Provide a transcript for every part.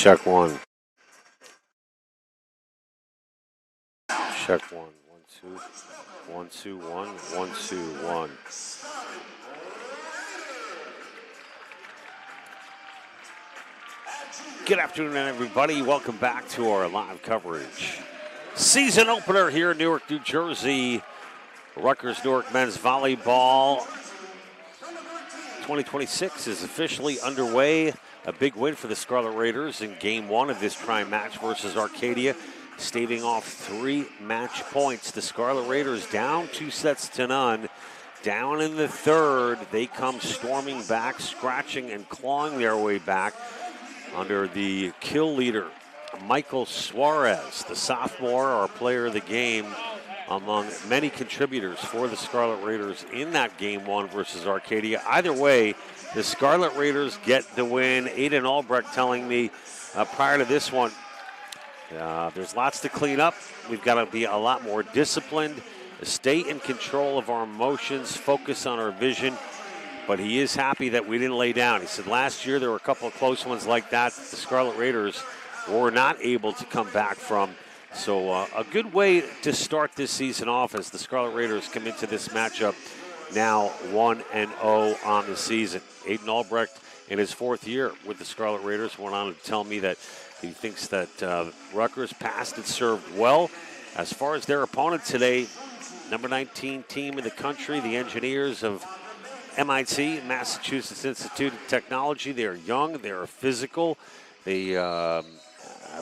Check one. Check one. 1, 2. 1, 2, 1. 1, 2, 1. Good afternoon, everybody. Welcome back to our live coverage. Season opener here in Newark, New Jersey. Rutgers Newark men's volleyball 2026 is officially underway. A big win for the Scarlet Raiders in game one of this tri match versus Arcadia, staving off 3 match points. The Scarlet Raiders down 2-0. Down in the third, they come storming back, scratching and clawing their way back under the kill leader, Michael Suarez, the sophomore, our player of the game, among many contributors for the Scarlet Raiders in that game one versus Arcadia. Either way, the Scarlet Raiders get the win. Aiden Albrecht telling me prior to this one, there's lots to clean up. We've got to be a lot more disciplined, stay in control of our emotions, focus on our vision. But he is happy that we didn't lay down. He said last year there were a couple of close ones like that the Scarlet Raiders were not able to come back from. So a good way to start this season off as the Scarlet Raiders come into this matchup now 1-0 on the season. Aiden Albrecht in his 4th year with the Scarlet Raiders went on to tell me that he thinks that Rutgers passed and served well. As far as their opponent today, number 19 team in the country, the Engineers of MIT, Massachusetts Institute of Technology. They are young, they are physical. They have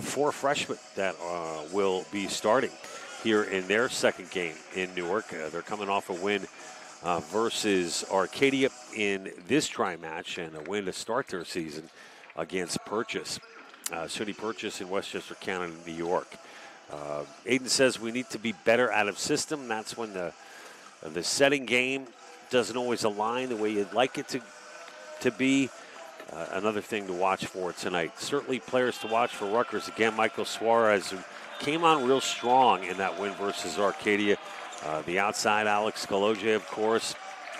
4 freshmen that will be starting here in their second game in Newark. They're coming off a win versus Arcadia in this tri-match and a win to start their season against Purchase, SUNY Purchase in Westchester County, New York. Aiden says we need to be better out of system. That's when the setting game doesn't always align the way you'd like it to be. Another thing to watch for tonight. Certainly players to watch for Rutgers. Again, Michael Suarez, who came on real strong in that win versus Arcadia. The outside, Alex Kaloje, of course.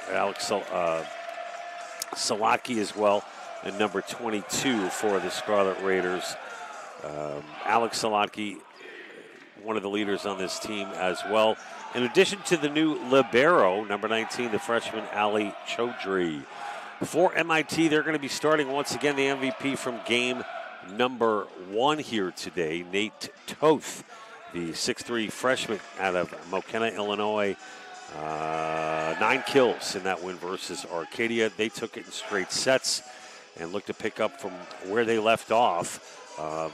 Alex Salaki as well, and number 22 for the Scarlet Raiders. Alex Salaki, one of the leaders on this team as well. In addition to the new libero, number 19, the freshman Ali Chaudhry. For MIT, they're going to be starting once again the MVP from game number 1 here today, Nate Toth, the 6'3 freshman out of Mokena, Illinois. 9 kills in that win versus Arcadia. They took it in straight sets and looked to pick up from where they left off. A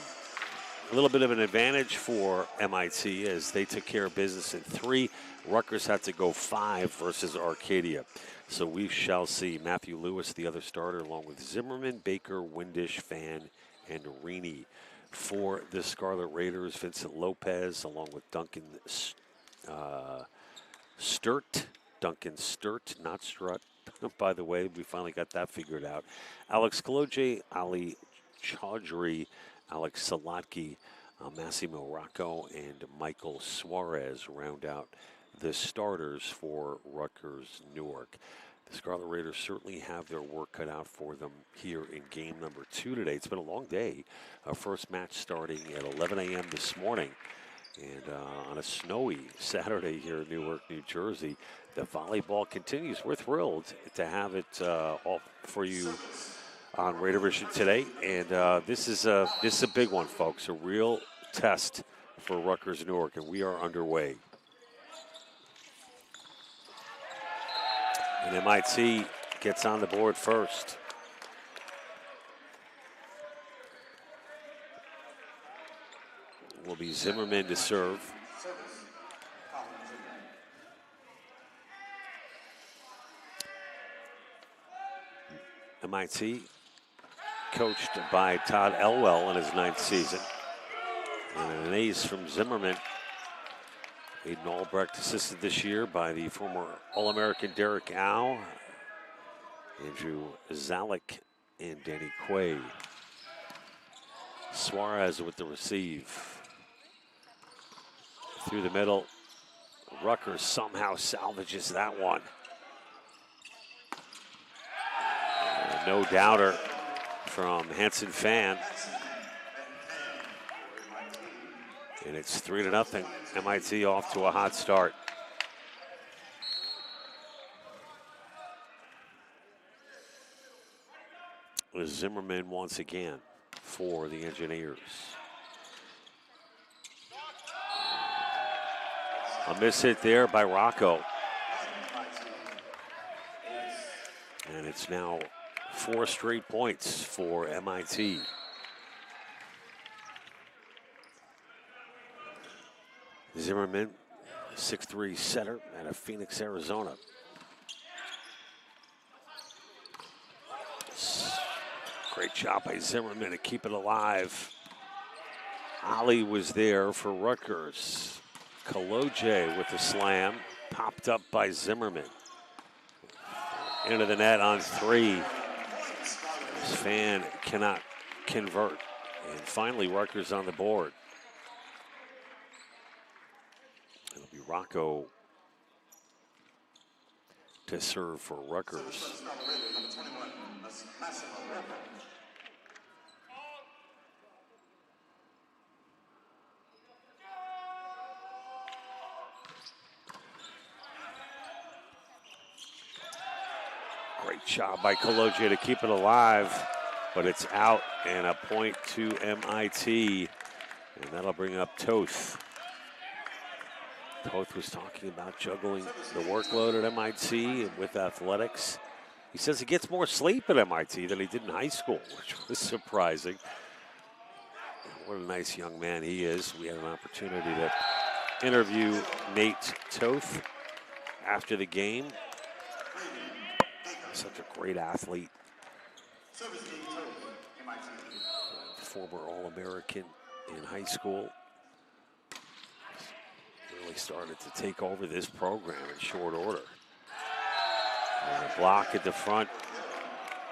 little bit of an advantage for MIT as they took care of business in 3. Rutgers had to go 5 versus Arcadia. So we shall see. Matthew Lewis, the other starter, along with Zimmerman, Baker, Windish, Fan, and Reaney. For the Scarlet Raiders, Vincent Lopez, along with Duncan Sturt. Duncan Sturt, not Strut. By the way, we finally got that figured out. Alex Kaloje, Ali Chaudhry, Alex Salatki, Massimo Rocco, and Michael Suarez round out the starters for Rutgers Newark. The Scarlet Raiders certainly have their work cut out for them here in game number 2 today. It's been a long day. Our first match starting at 11 a.m. this morning. And on a snowy Saturday here in Newark, New Jersey, the volleyball continues. We're thrilled to have it all for you on Raider Vision today, and this is a big one, folks. A real test for Rutgers Newark, and we are underway. And MIT gets on the board first. Will be Zimmerman to serve. MIT, coached by Todd Elwell in his 9th season. And an ace from Zimmerman. Aiden Albrecht assisted this year by the former All-American Derek Au, Andrew Zalek, and Danny Quay. Suarez with the receive. Through the middle. Rutgers somehow salvages that one. No doubter from Hanson Fan. And it's 3-0. MIT off to a hot start. Zimmerman once again for the Engineers. A miss hit there by Rocco. And it's now 4 straight points for MIT. Zimmerman, 6'3" setter out of Phoenix, Arizona. Great job by Zimmerman to keep it alive. Ali was there for Rutgers. Kaloje with the slam, popped up by Zimmerman. Into the net on 3. Fan cannot convert. And finally, Rutgers on the board. It'll be Rocco to serve for Rutgers. Great job by Kaloje to keep it alive, but it's out and a point to MIT, and that'll bring up Toth. Toth was talking about juggling the workload at MIT and with athletics. He says he gets more sleep at MIT than he did in high school, which was surprising. What a nice young man he is. We had an opportunity to interview Nate Toth after the game. Such a great athlete. Former All-American in high school. Really started to take over this program in short order. And a block at the front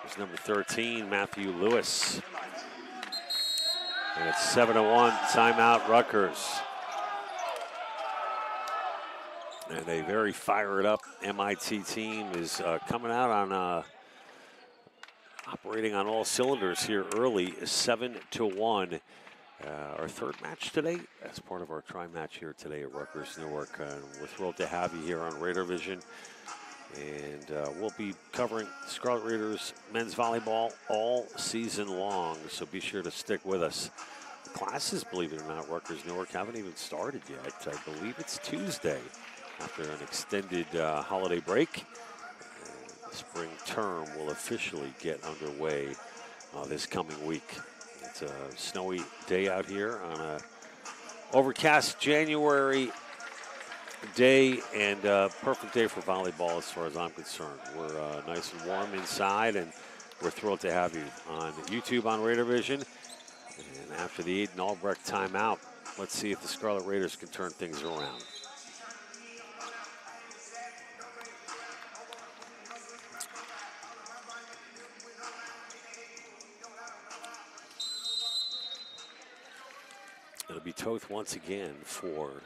was number 13, Matthew Lewis. And it's 7-1, timeout Rutgers. And a very fired up MIT team is coming out on operating on all cylinders here early, 7-1. Our third match today as part of our tri-match here today at Rutgers Newark. We're thrilled to have you here on Raider Vision. And we'll be covering Scarlet Raiders men's volleyball all season long, so be sure to stick with us. The classes, believe it or not, Rutgers Newark haven't even started yet. I believe it's Tuesday. After an extended holiday break, the spring term will officially get underway this coming week. It's a snowy day out here on a overcast January day, and perfect day for volleyball as far as I'm concerned. We're nice and warm inside, and we're thrilled to have you on YouTube on Raider Vision. And after the Aiden Albrecht timeout, let's see if the Scarlet Raiders can turn things around. It'll be Toth once again for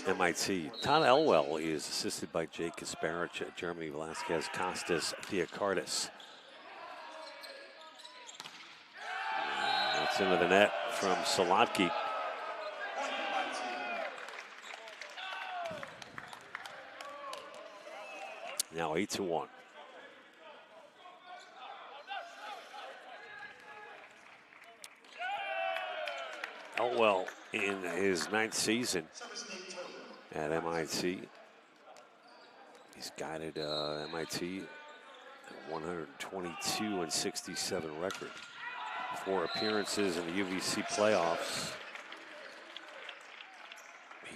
MIT. Todd Elwell is assisted by Jake Kasparich, Jeremy Velasquez, Costas Theocardis. That's into the net from Solotki. Now 8-1. Elwell in his 9th season at MIT. He's guided MIT at 122-67 record. 4 appearances in the UVC playoffs.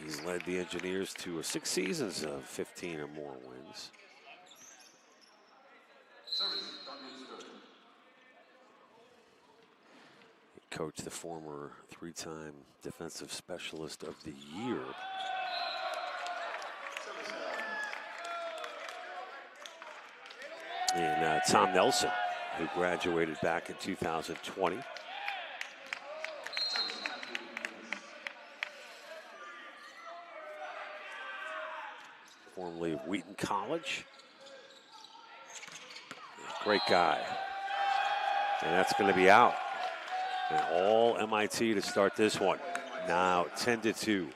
He's led the Engineers to 6 seasons of 15 or more wins. He coached the former 3-time Defensive Specialist of the Year. And Tom Nelson, who graduated back in 2020. Formerly of Wheaton College. Great guy. And that's going to be out. And all MIT to start this one. Now 10-2.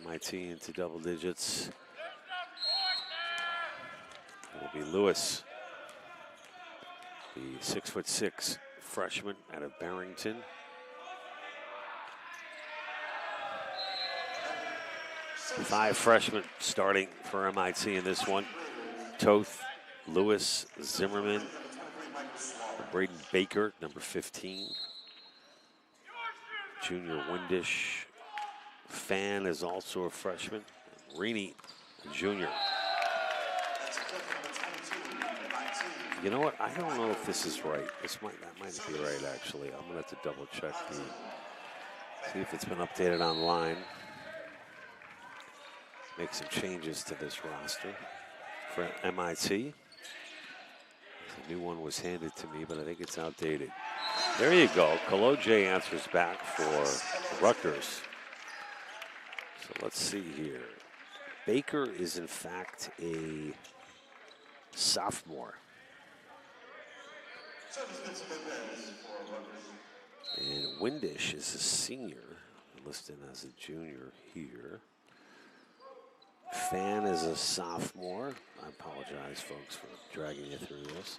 MIT into double digits. It'll be Lewis, the 6'6" freshman out of Barrington. Five freshmen starting for MIT in this one. Toth, Lewis, Zimmerman, Braden Baker, number 15. Junior Windish. Fan is also a freshman. Reaney, a junior. You know what? I don't know if this is right. That might be right, actually. I'm gonna have to double check see if it's been updated online. Make some changes to this roster for MIT. A new one was handed to me, but I think it's outdated. There you go. Kaloje answers back for Rutgers. So let's see here. Baker is in fact a sophomore. And Windish is a senior, listed as a junior here. Fan is a sophomore. I apologize, folks, for dragging you through this.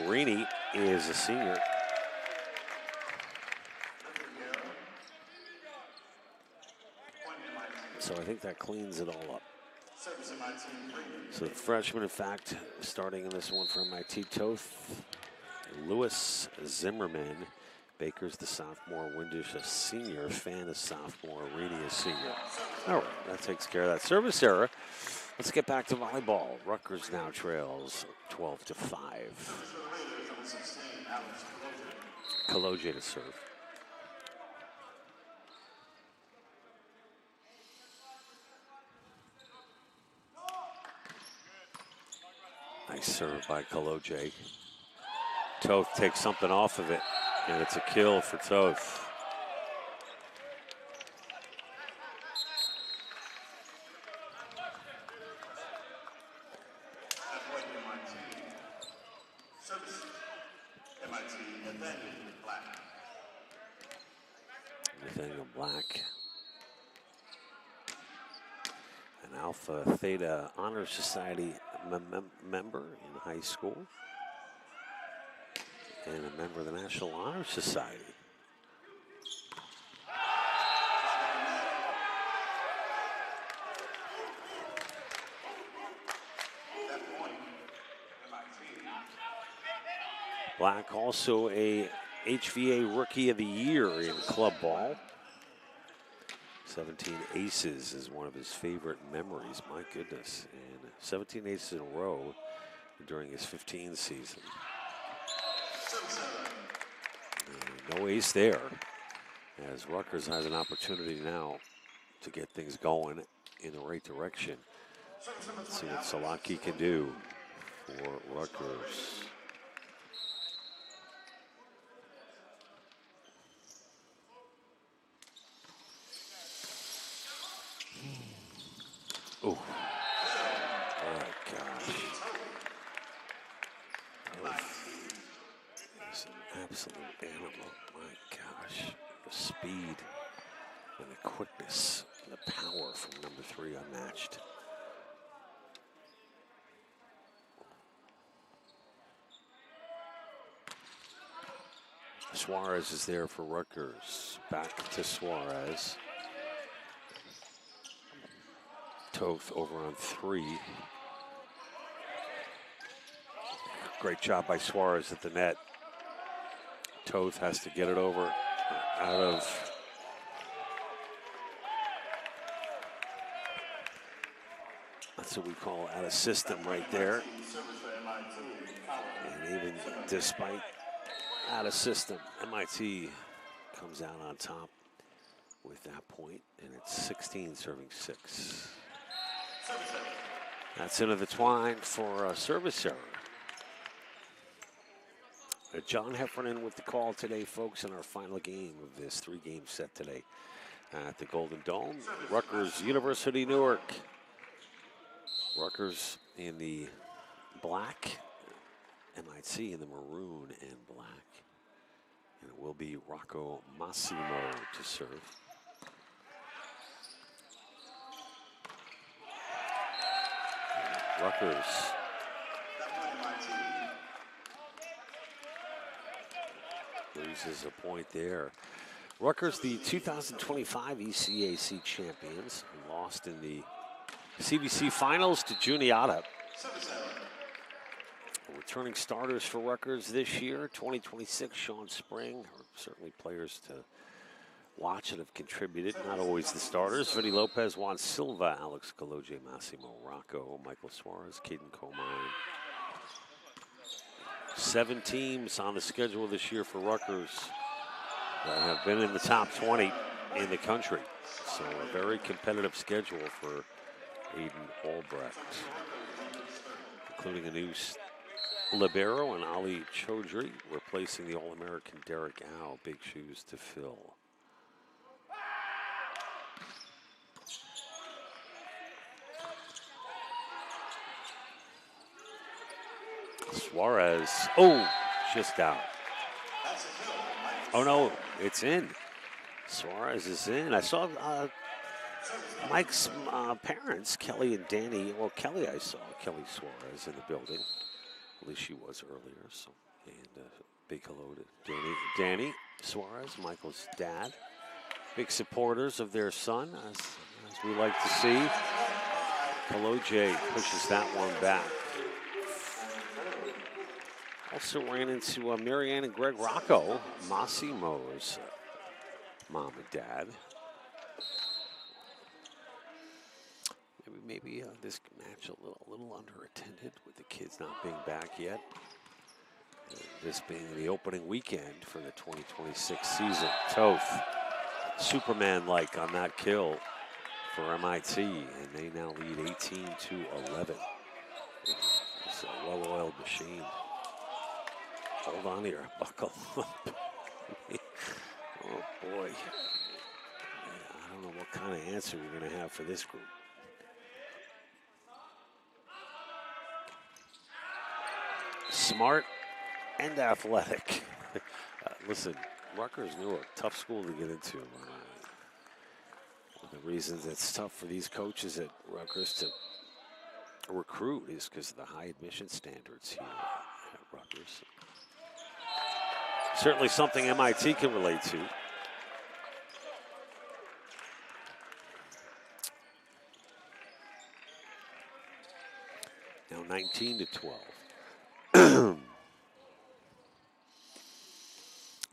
Reaney is a senior. So I think that cleans it all up. So the freshman, in fact, starting in this one for MIT, Toth, Lewis, Zimmerman, Baker's the sophomore, Windish a senior, Fan is sophomore, Reaney is senior. All right, that takes care of that service error. Let's get back to volleyball. Rutgers now trails 12-5. Kaloje to serve. Nice serve by Kaloje. Toth takes something off of it, and it's a kill for Toth. Nathaniel Black. An Alpha Theta Honor Society member in high school. And a member of the National Honor Society. Black also a HVA Rookie of the Year in club ball. 17 aces is one of his favorite memories, my goodness. And 17 aces in a row during his 15 season. And no ace there, as Rutgers has an opportunity now to get things going in the right direction. Let's see what Salaki can do for Rutgers. Oh, oh gosh. He's an absolute animal. My gosh. The speed and the quickness and the power from number 3 unmatched. Suarez is there for Rutgers. Back to Suarez. Toth over on 3. Great job by Suarez at the net. Toth has to get it over out of that's what we call out of system right there. And even despite out of system, MIT comes out on top with that point, and it's 16 serving 6. That's into the twine for a service error. John Heffernan with the call today, folks, in our final game of this 3-game set today at the Golden Dome. Rutgers, University, Newark. Rutgers in the black, MIT in the maroon and black. And will be Rocco Massimo to serve. Rutgers loses a point there. Rutgers, the 2025 ECAC champions, lost in the CBC finals to Juniata. Returning starters for Rutgers this year, 2026, Sean Spring, are certainly players to watch that have contributed, not always the starters. Vinny Lopez, Juan Silva, Alex Caloje, Massimo Rocco, Michael Suarez, Caden Comine. 7 teams on the schedule this year for Rutgers that have been in the top 20 in the country. So a very competitive schedule for Aiden Albrecht, including a new libero and Ali Chaudhry, replacing the All-American Derek Howe. Big shoes to fill. Suarez, oh, just out. Oh no, it's in. Suarez is in. I saw Mike's parents, Kelly and Danny. Well, Kelly, I saw Kelly Suarez in the building. At least she was earlier. So, and big hello to Danny Suarez, Michael's dad. Big supporters of their son, as we like to see. Caloje pushes that one back. Also ran into Marianne and Greg Rocco, Massimo's mom and dad. Maybe this match a little under-attended with the kids not being back yet. And this being the opening weekend for the 2026 season. Toth, Superman-like on that kill for MIT, and they now lead 18-11. It's a well-oiled machine. Hold on here, buckle up. Oh boy. I don't know what kind of answer you're going to have for this group. Smart and athletic. Listen, Rutgers knew a tough school to get into. One of the reasons it's tough for these coaches at Rutgers to recruit is because of the high admission standards here at Rutgers. Certainly something MIT can relate to. Now 19-12.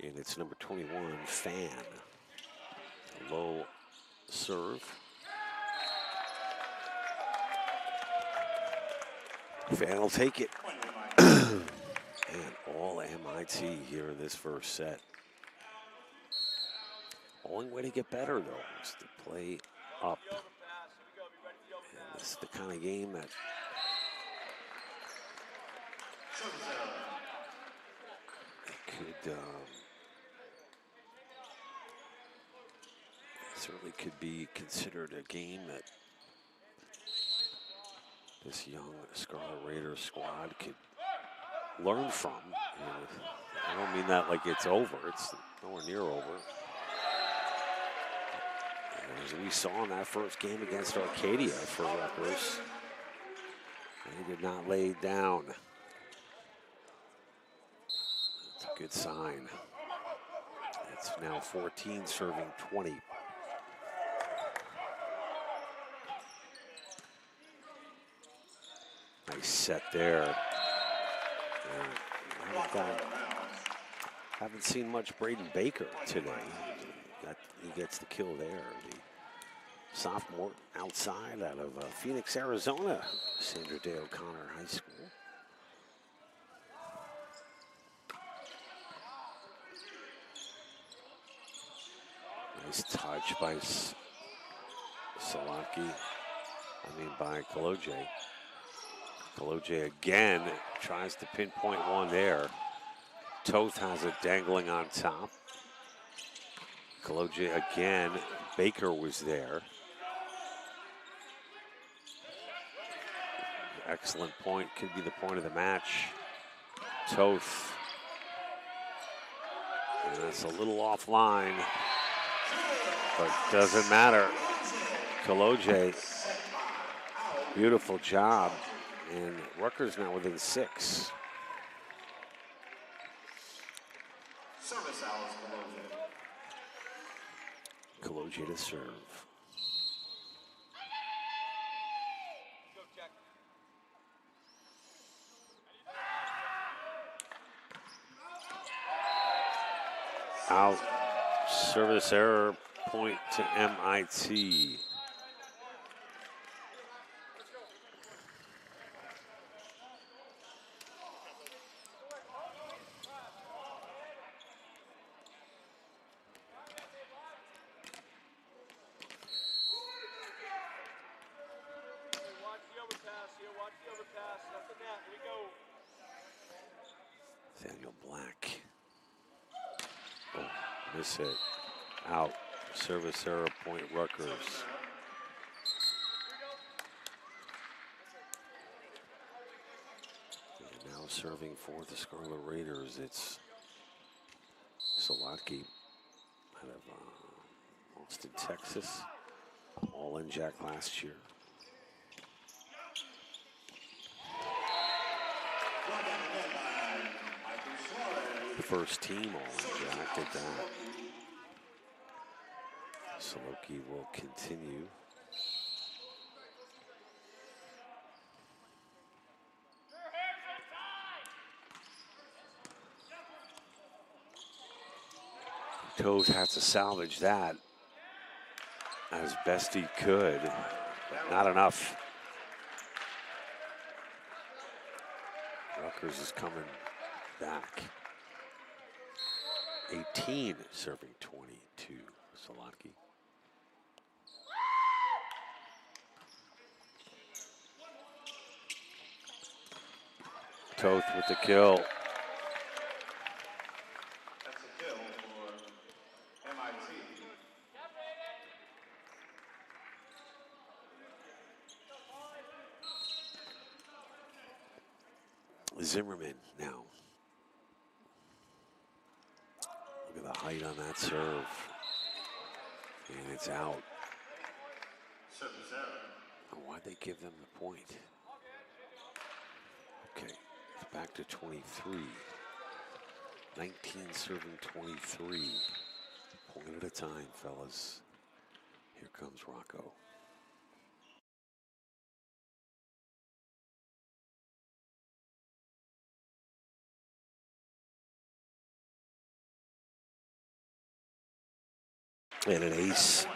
And it's number 21, Fan. A low serve. Fan will take it. And all MIT here in this first set. Only way to get better, though, is to play up. And this is the kind of game that could certainly could be considered a game that this young Scarlet Raiders squad could learn from. And I don't mean that like it's over. It's nowhere near over. And as we saw in that first game against Arcadia for Rutgers, they did not lay down. That's a good sign. It's now 14 serving 20. Nice set there. Haven't seen much Braden Baker today. He gets the kill there. The sophomore outside out of Phoenix, Arizona, Sandra Day O'Connor High School. Nice touch by by Caloje. Caloje again tries to pinpoint one there. Toth has it dangling on top. Caloje again. Baker was there. Excellent point. Could be the point of the match. Toth. And that's a little offline, but doesn't matter. Kaloje, beautiful job. And Rutgers now within 6. Service hours, Kaloje. Kaloje to serve. Out. Service error, point to MIT. Daniel Black. Oh, miss hit. Out. Service error, point Rutgers. And now serving for the Scarlet Raiders, it's Solotki out of Austin, Texas. All in Jack last year. The first team all in Jack did that. Solotki will continue. Toes had to salvage that as best he could, but not enough. Rutgers is coming back. 18 serving 22, Solotki. Toth with the kill. That's a kill for MIT. Zimmerman now. Look at the height on that serve. And it's out. Service error. Oh, why'd they give them the point? Okay, it's back to 23. 19 serving 23. Point at a time, fellas. Here comes Rocco. And an ace.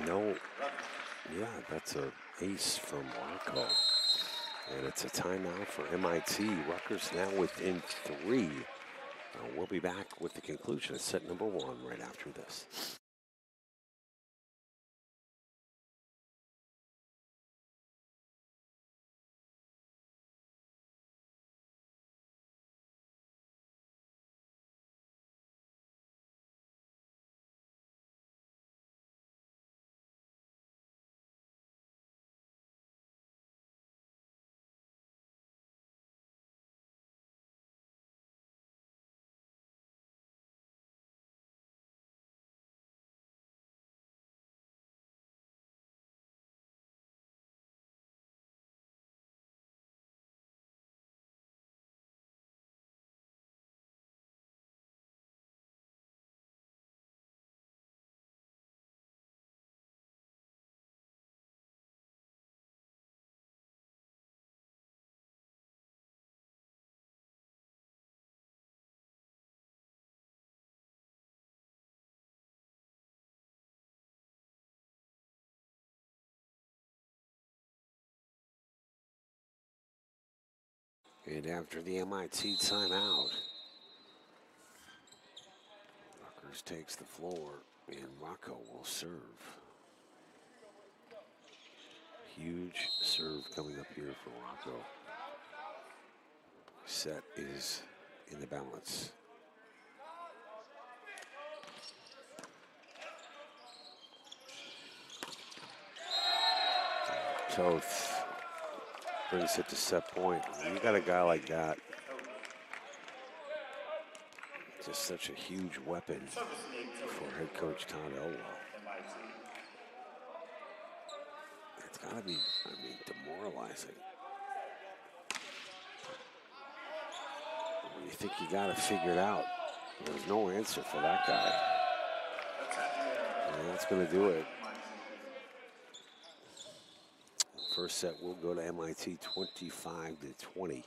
No. Yeah, that's an ace from Rocco. And it's a timeout for MIT. Rutgers now within 3. We'll be back with the conclusion of set number 1 right after this. And after the MIT timeout, Rutgers takes the floor, and Rocco will serve. Huge serve coming up here for Rocco. Set is in the balance. Toth brings it to set point. You got a guy like that Just such a huge weapon for head coach Todd Elwell. It's got to be, demoralizing. You think you got to figure it out. There's no answer for that guy. And that's going to do it. First set will go to MIT 25-20. And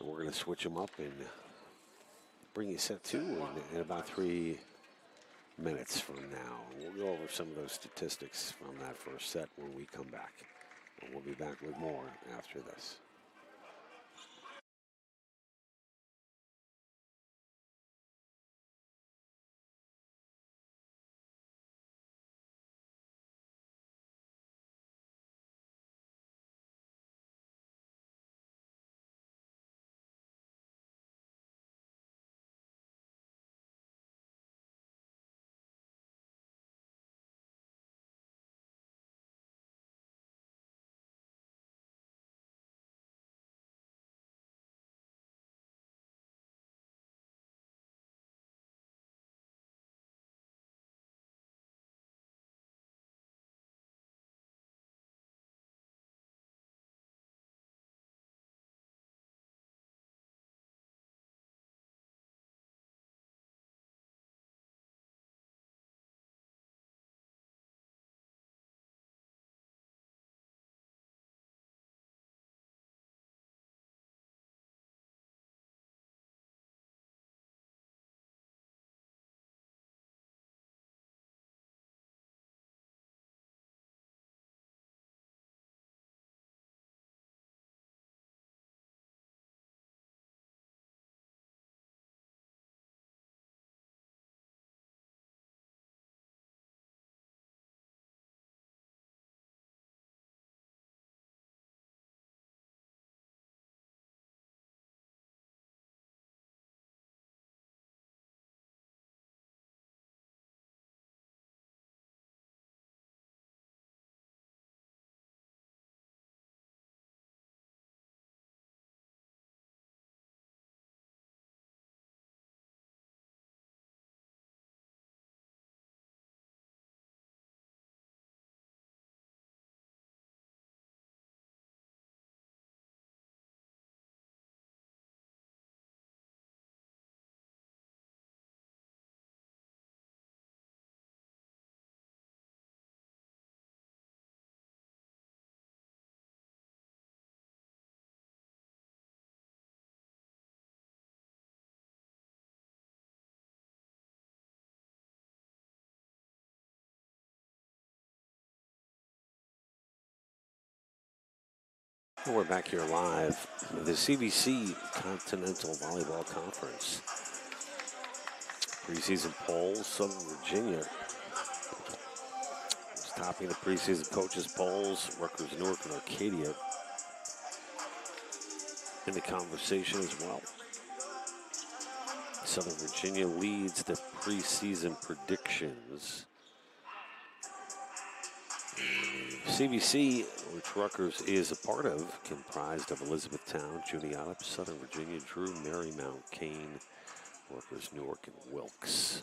we're going to switch them up and bring you set two in about 3 minutes from now. We'll go over some of those statistics from that first set when we come back. And we'll be back with more after this. We're back here live with the CVC Continental Volleyball Conference. Preseason polls, Southern Virginia is topping the preseason coaches polls. Rutgers, Newark, and Arcadia in the conversation as well. Southern Virginia leads the preseason predictions. CVC, which Rutgers is a part of, comprised of Elizabethtown, Juniata, Southern Virginia, Drew, Marymount, Kane, Rutgers, Newark, and Wilkes.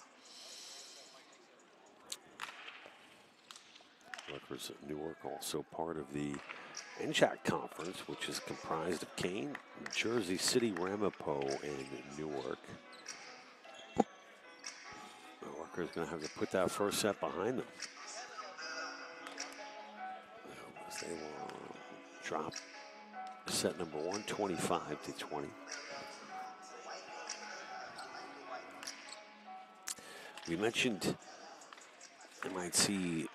Rutgers, Newark, also part of the NCHAC Conference, which is comprised of Kane, Jersey City, Ramapo, and Newark. Rutgers going to have to put that first set behind them. They will drop set number 1, 25-20. We mentioned MIT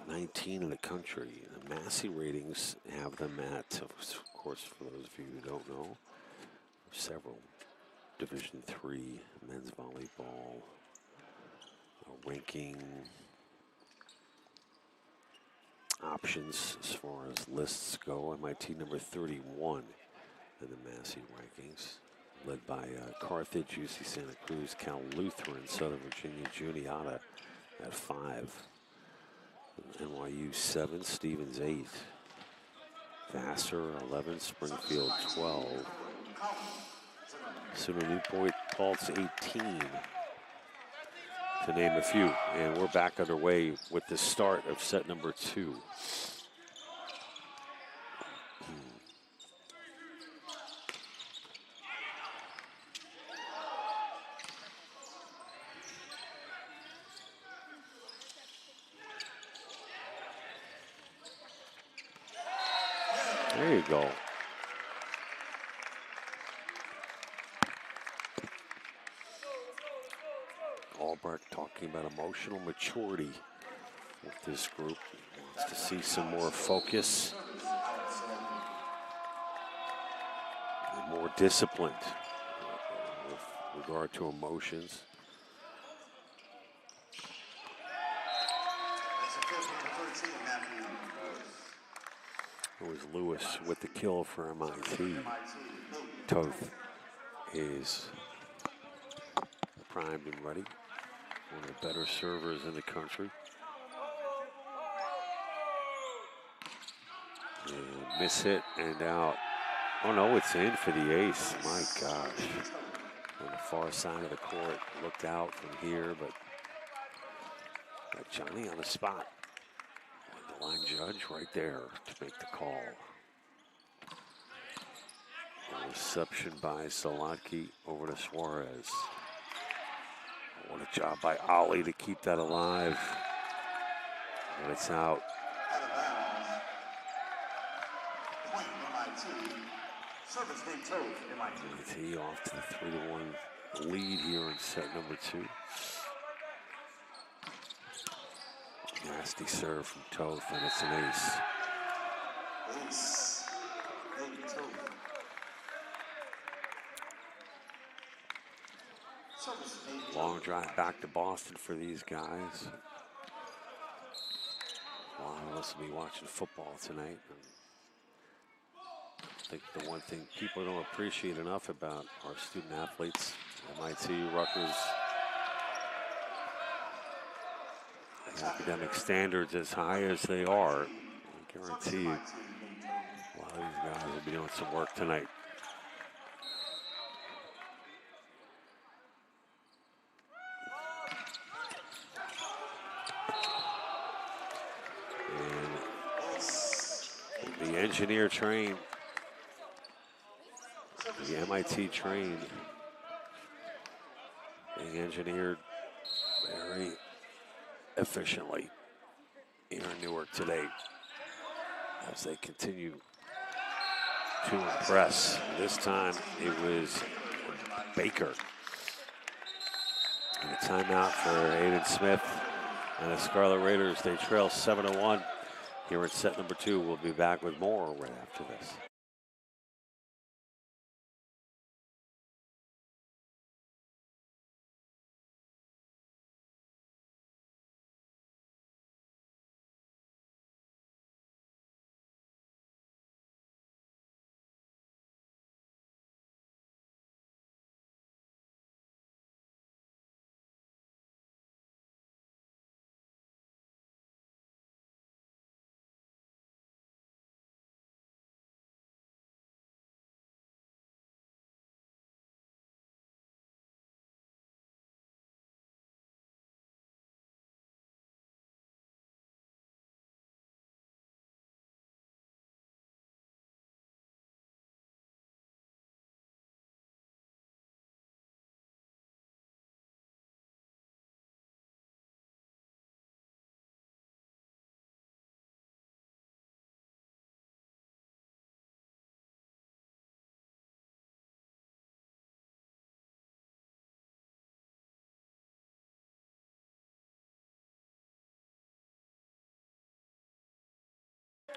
19 in the country. The Massey ratings have them at, of course, for those of you who don't know, several Division III men's volleyball ranking options as far as lists go. MIT number 31 in the Massey rankings, led by Carthage, UC Santa Cruz, Cal Lutheran, Southern Virginia, Juniata at 5. NYU 7, Stevens 8. Vassar 11, Springfield 12. SUNY Newport Pulse 18, to name a few. And we're back underway with the start of set number 2. There you go. Albrecht talking about emotional maturity with this group. He wants to see some more focus and more disciplined with regard to emotions. It was Lewis with the kill for MIT. Toth is primed and ready. One of the better servers in the country. And miss hit and out. Oh no, it's in for the ace. My gosh. On the far side of the court. Looked out from here, but got Johnny on the spot. The line judge right there to make the call. A reception by Solatke over to Suarez. What a job by Ali to keep that alive. And it's out. MIT off to the 3-1 lead here in set number 2. Nasty serve from Toth, and it's an ace. Long drive back to Boston for these guys. A lot of us will be watching football tonight. I think the one thing people don't appreciate enough about our student athletes, MIT, Rutgers, the academic standards as high as they are, I guarantee you a lot of these guys will be doing some work tonight. And the engineer train, the MIT train, being engineered very efficiently here in Newark today as they continue to impress. This time it was Baker. And a timeout for Aiden Smith and the Scarlet Raiders. They trail 7-1 here in set number 2. We'll be back with more right after this.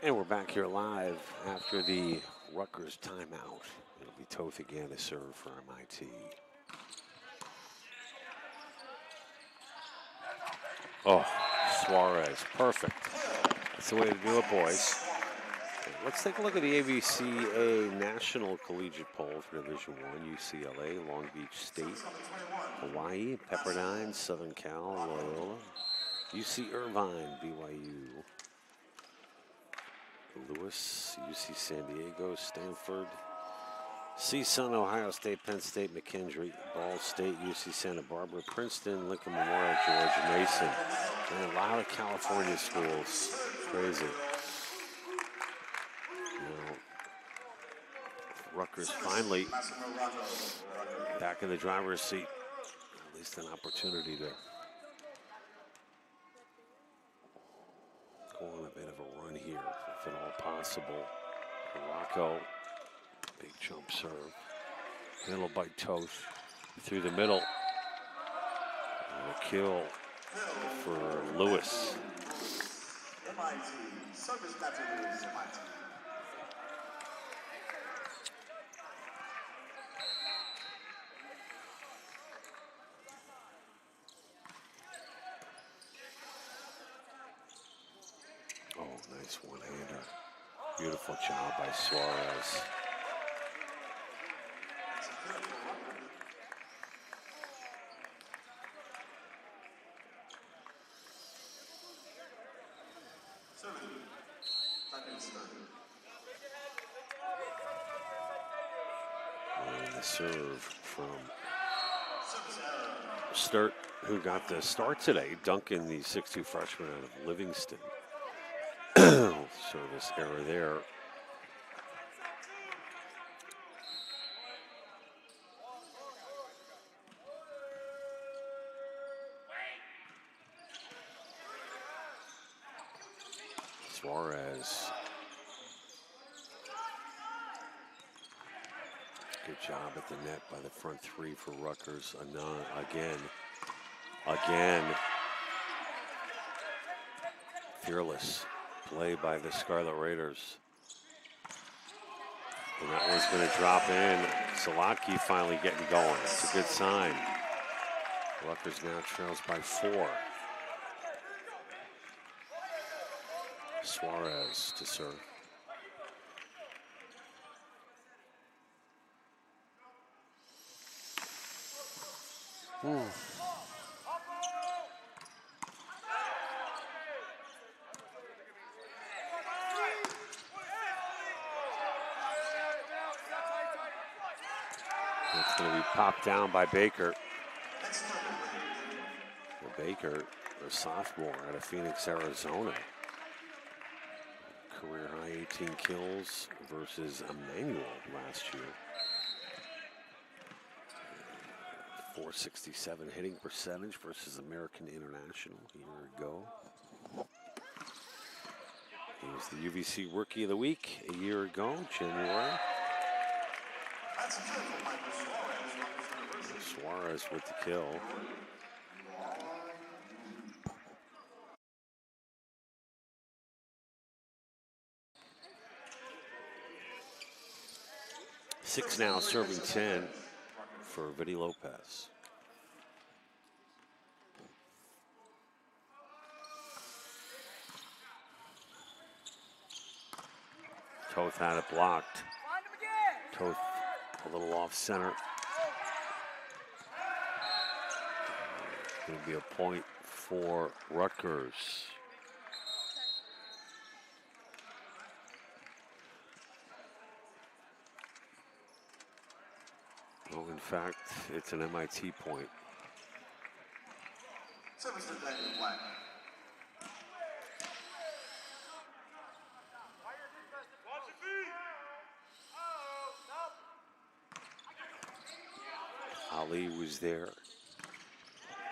And we're back here live after the Rutgers timeout. It'll be Toth again to serve for MIT. Oh, Suarez, perfect. That's the way to do it, boys. Let's take a look at the ABCA National Collegiate Poll for Division I. UCLA, Long Beach State, Hawaii, Pepperdine, Southern Cal, Loyola, UC Irvine, BYU, Lewis, UC San Diego, Stanford, CSUN, Ohio State, Penn State, McKendree, Ball State, UC Santa Barbara, Princeton, Lincoln Memorial, George Mason, and a lot of California schools. Crazy. Rutgers finally back in the driver's seat. At least an opportunity to go on a bit of a run here, if at all possible. Rocco, big jump serve. Handled by Toth through the middle. And a kill for Lewis. MIT, service categories, MIT. Oh, nice one-hander. Beautiful job by Suarez. And the serve from Sturt, who got the start today. Duncan, the 6'2" freshman out of Livingston. Service error there. Suarez. Good job at the net by the front three for Rutgers. Again. Fearless play by the Scarlet Raiders. And that one's going to drop in. Salaki finally getting going. It's a good sign. Rutgers now trails by 4. Suarez to serve. It's going to be popped down by Baker. Baker, a sophomore out of Phoenix, Arizona. Career high 18 kills versus Emmanuel last year. 467 hitting percentage versus American International a year ago. He was the UVC Rookie of the Week a year ago, January. Suarez with the kill. Six now, serving 10 for Vinny Lopez. Toth had it blocked. Toth a little off center. Going to be a point for Rutgers. Well, in fact, it's an MIT point. Ali was there.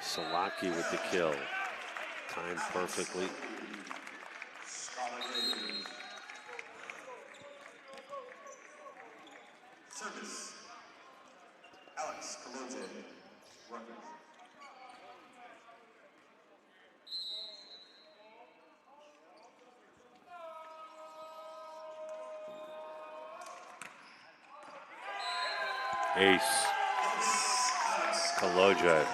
Salaki with the kill. Timed perfectly. Scarlet Raiders. Service. Alex Calote, Rutgers. Ace. Kaloja.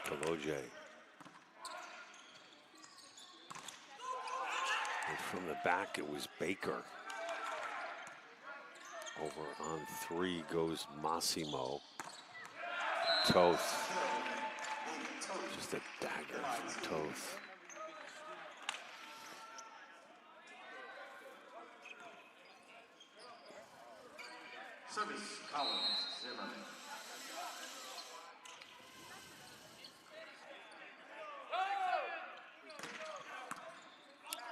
Kaloje. And from the back, it was Baker. Over on 3 goes Massimo. Toth. Just a dagger from Toth. Service, Collins, Zimmerman.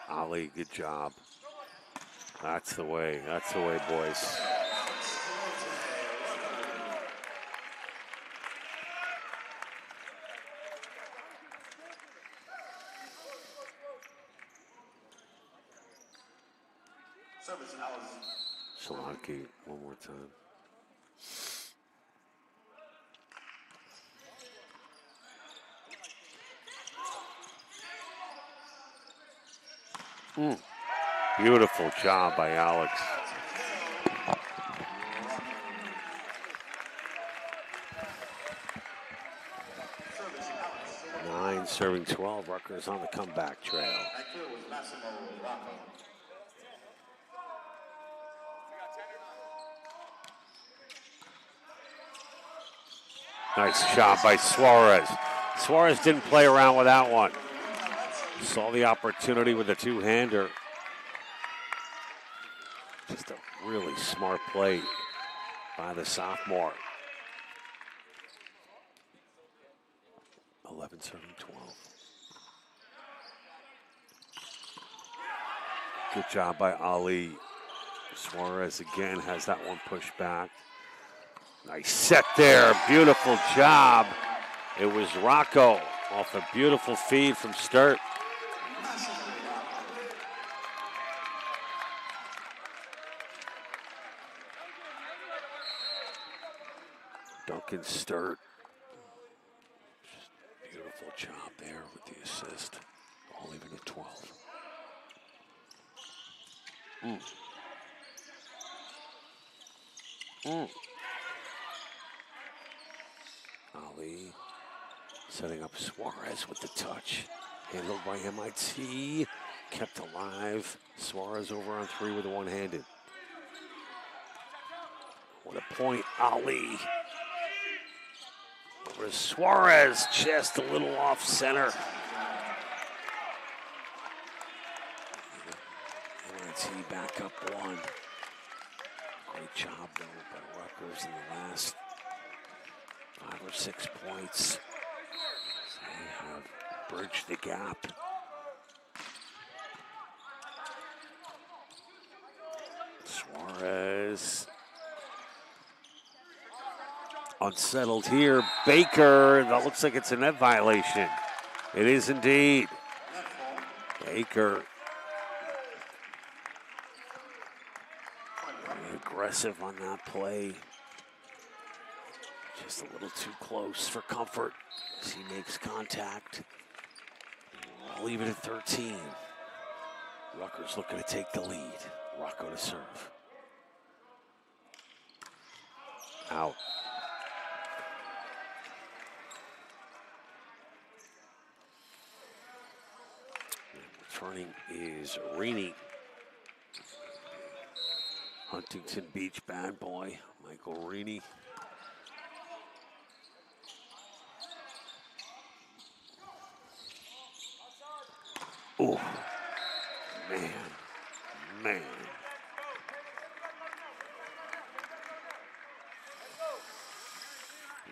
Ali, good job. That's the way, boys. Service, Alice. Solanke, one more time. Beautiful job by Alex. Service, Alice. 9 serving 12. Rutgers on the comeback trail. That kill was Massimo Rocco. Nice job by Suarez. Suarez didn't play around with that one. Saw the opportunity with a two-hander. Just a really smart play by the sophomore. 11 serving 12. Good job by Ali. Suarez again has that one pushed back. Nice set there. Beautiful job. It was Rocco off a beautiful feed from Sturt. Duncan Sturt. Just beautiful job there with the assist. All even at 12. Ali setting up Suarez with the touch. Handled by MIT. Kept alive. Suarez over on 3 with a one-handed. What a point, Ali. Over to Suarez, just a little off center. MIT back up 1. Great job, though, by Rutgers in the last 5 or 6 points. They have bridged the gap. Suarez unsettled here. Baker, that looks like it's a net violation. It is indeed. Baker. Very aggressive on that play. Just a little too close for comfort as he makes contact. I'll leave it at 13. Rutgers looking to take the lead. Rocco to serve. Out. Returning is Reaney. Huntington Beach bad boy, Michael Reaney. Oh, man.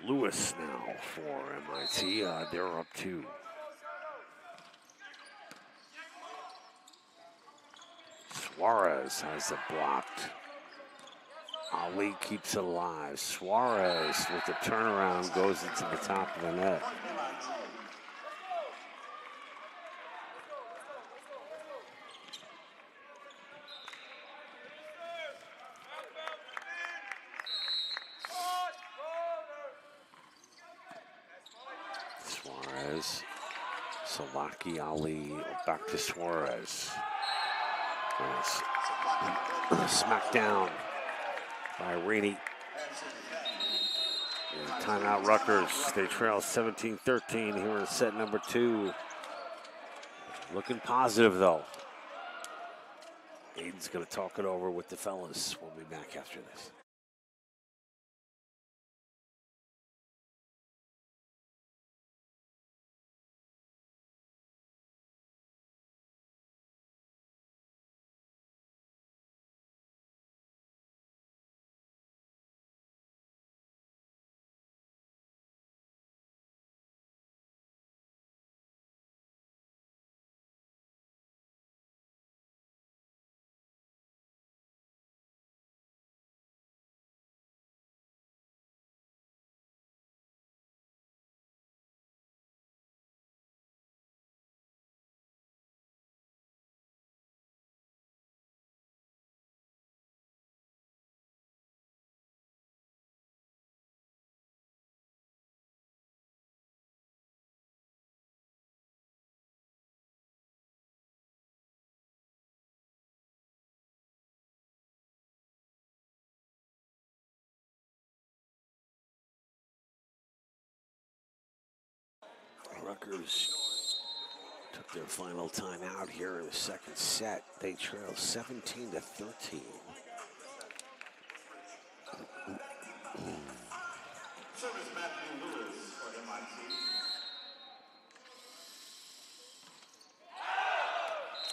Lewis now for MIT. They're up 2. Suarez has it blocked. Ali keeps it alive. Suarez with the turnaround goes into the top of the net. Suarez, Salaki, Ali, back to Suarez. Smacked down by Reaney. Timeout Rutgers. They trail 17-13 here in set number 2. Looking positive though. Aiden's going to talk it over with the fellas. We'll be back after this. Rutgers took their final time out here in the second set. They trail 17-13. Service Matthew Lewis for MIT.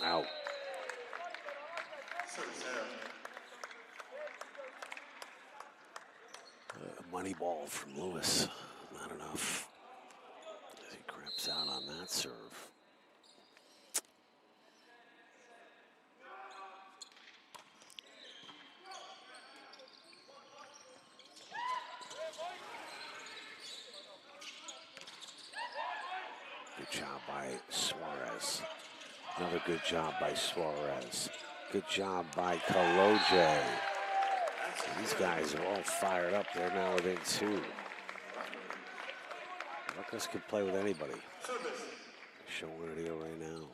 Out. Service error. Money ball from Lewis. Not enough. He craps out on that serve. Good job by Suarez. Another good job by Suarez. Good job by Kaloje. These guys are all fired up. They're now within 2. Rutgers can play with anybody. Showing it here right now.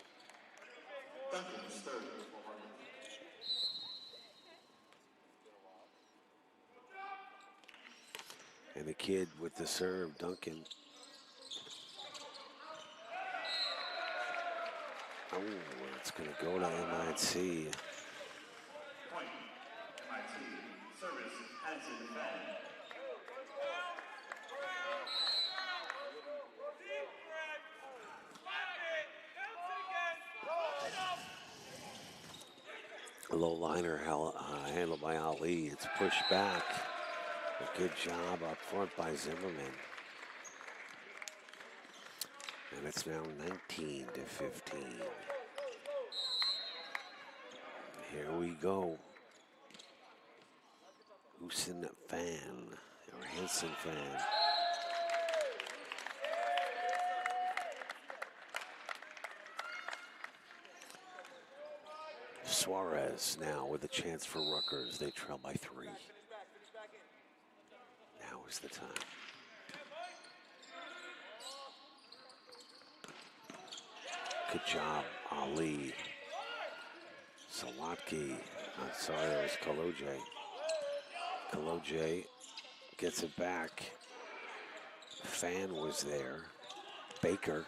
And the kid with the serve, Duncan. Oh, it's going to go to MIT. Point. MIT. Service Hanson Fan. A low liner handled by Ali. It's pushed back. A good job up front by Zimmerman. And it's now 19-15. Here we go. Houston fan, or Hanson fan. Suarez now with a chance for Rutgers. They trail by 3. Now is the time. Good job, Ali. Salatki. I'm sorry, that was Kaloje. Kaloje gets it back. Fan was there. Baker.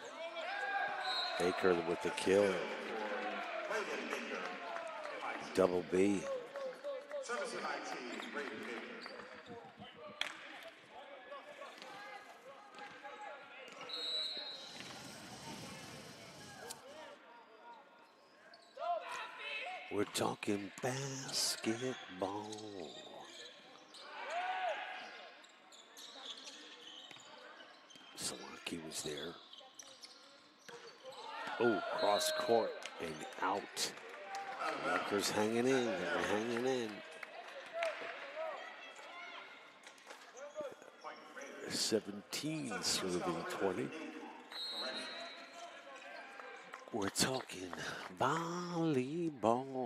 Baker with the kill. Double B. Service MIT. Brayden Baker. We're talking basketball. Salatki was there. Oh, cross court and out. Rutgers hanging in. They're hanging in. 17 serving 20. We're talking volleyball.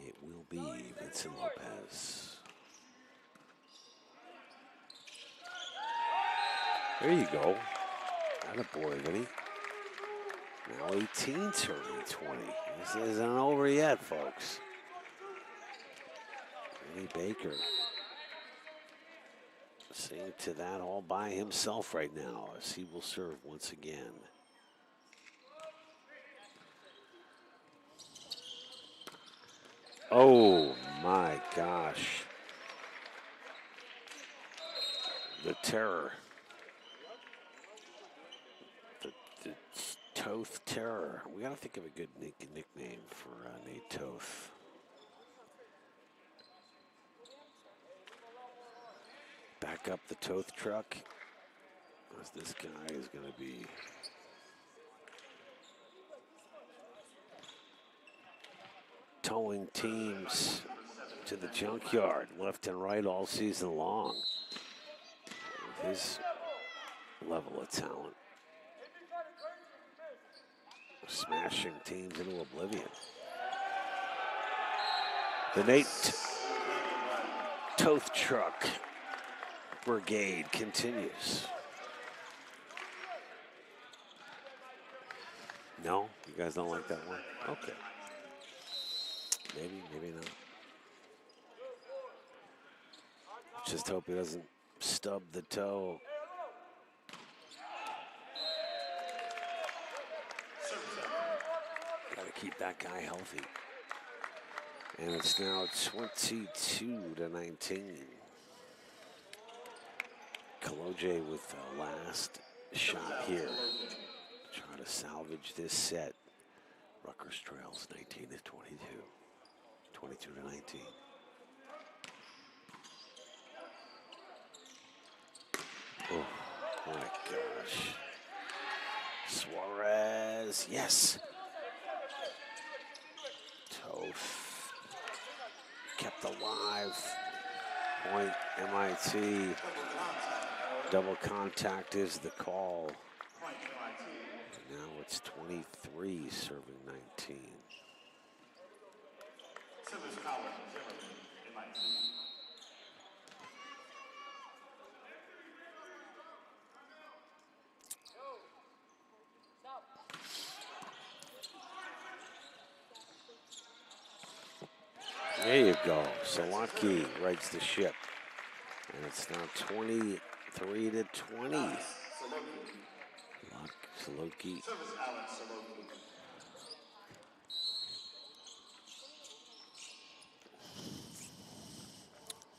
It will be Vincent Lopez. There you go. Attaboy, Vinny. Now 18 turning 20. This isn't over yet, folks. Vinny Baker. Seeing to that all by himself right now as he will serve once again. Oh my gosh. The terror. The Toth Terror. We got to think of a good nickname for Nate Toth. Back up the Toth truck. This guy is going to be towing teams to the junkyard left and right all season long with his level of talent. Smashing teams into oblivion. The Nate Toth truck brigade continues. No? You guys don't like that one? Okay. Maybe, maybe not. Just hope he doesn't stub the toe. Got to keep that guy healthy. And it's now 22-19. Kaloje with the last shot here. Try to salvage this set. Rutgers trails 19-22. 22-19. Oh my gosh. Suarez, yes. Toth kept alive. Point MIT. Double contact is the call. And now it's 23 serving 19. There you go. Solotki rights the ship. And it's now 23-20. Solotki.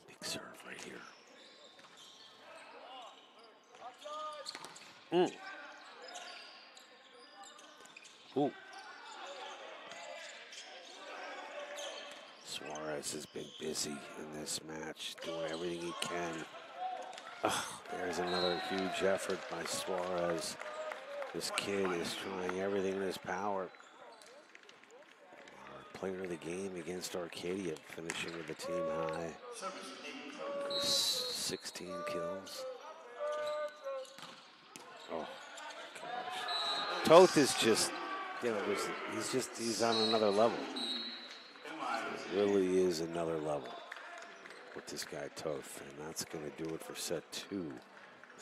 Big serve right here. Ooh. Suarez has been busy in this match, doing everything he can. There's another huge effort by Suarez. This kid is trying everything in his power. Our player of the game against Arcadia, finishing with a team high 16 kills. Oh, gosh. Toth is just, you know, he's on another level. It really is another level with this guy Toth, and that's going to do it for set 2.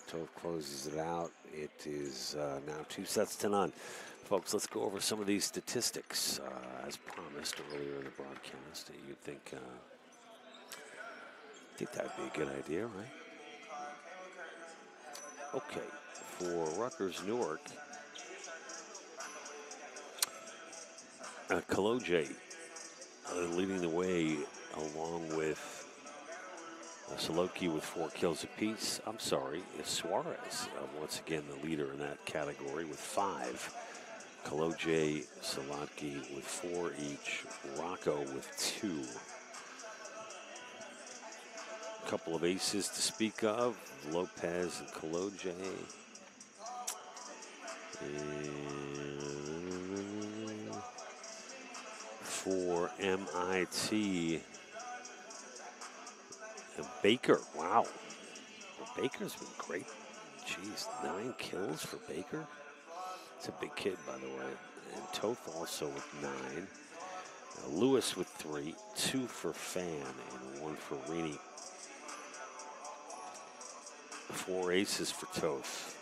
Toth closes it out. It is now 2-0. Folks, let's go over some of these statistics. As promised earlier in the broadcast, you'd think that'd be a good idea, right? Okay, for Rutgers Newark, Kaloje leading the way along with Solotki with 4 kills apiece. I'm sorry, is Suarez once again the leader in that category with 5. Kaloje, Solotki with 4 each. Rocco with 2. A couple of aces to speak of. Lopez and Kaloje. And for MIT, Baker, wow. Well, Baker's been great. Jeez, 9 kills for Baker. It's a big kid, by the way. And Toth also with 9. Lewis with 3, 2 for Fan, and 1 for Rini. 4 aces for Toth.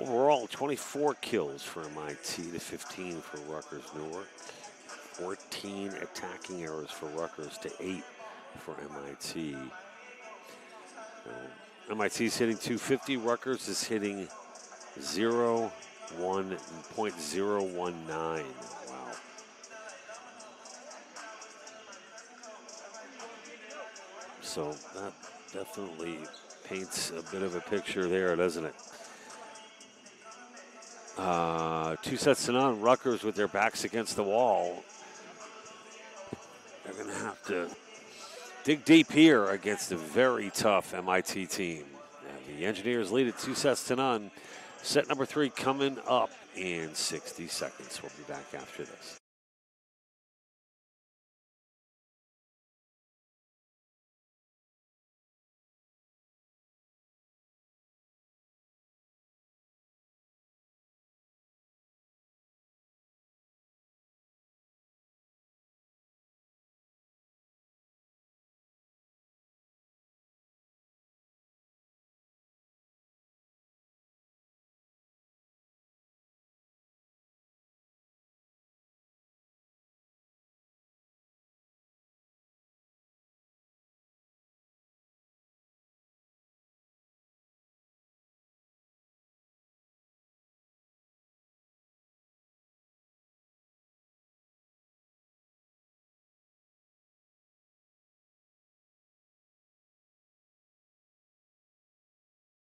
Overall, 24 kills for MIT to 15 for Rutgers Newark. 14 attacking errors for Rutgers to 8 for MIT. MIT's hitting 250. Rutgers is hitting 1.019. Wow. So that definitely paints a bit of a picture there, doesn't it? 2-0. Rutgers with their backs against the wall. They're going to have to dig deep here against a very tough MIT team. And the Engineers lead at 2-0. Set number 3 coming up in 60 seconds. We'll be back after this.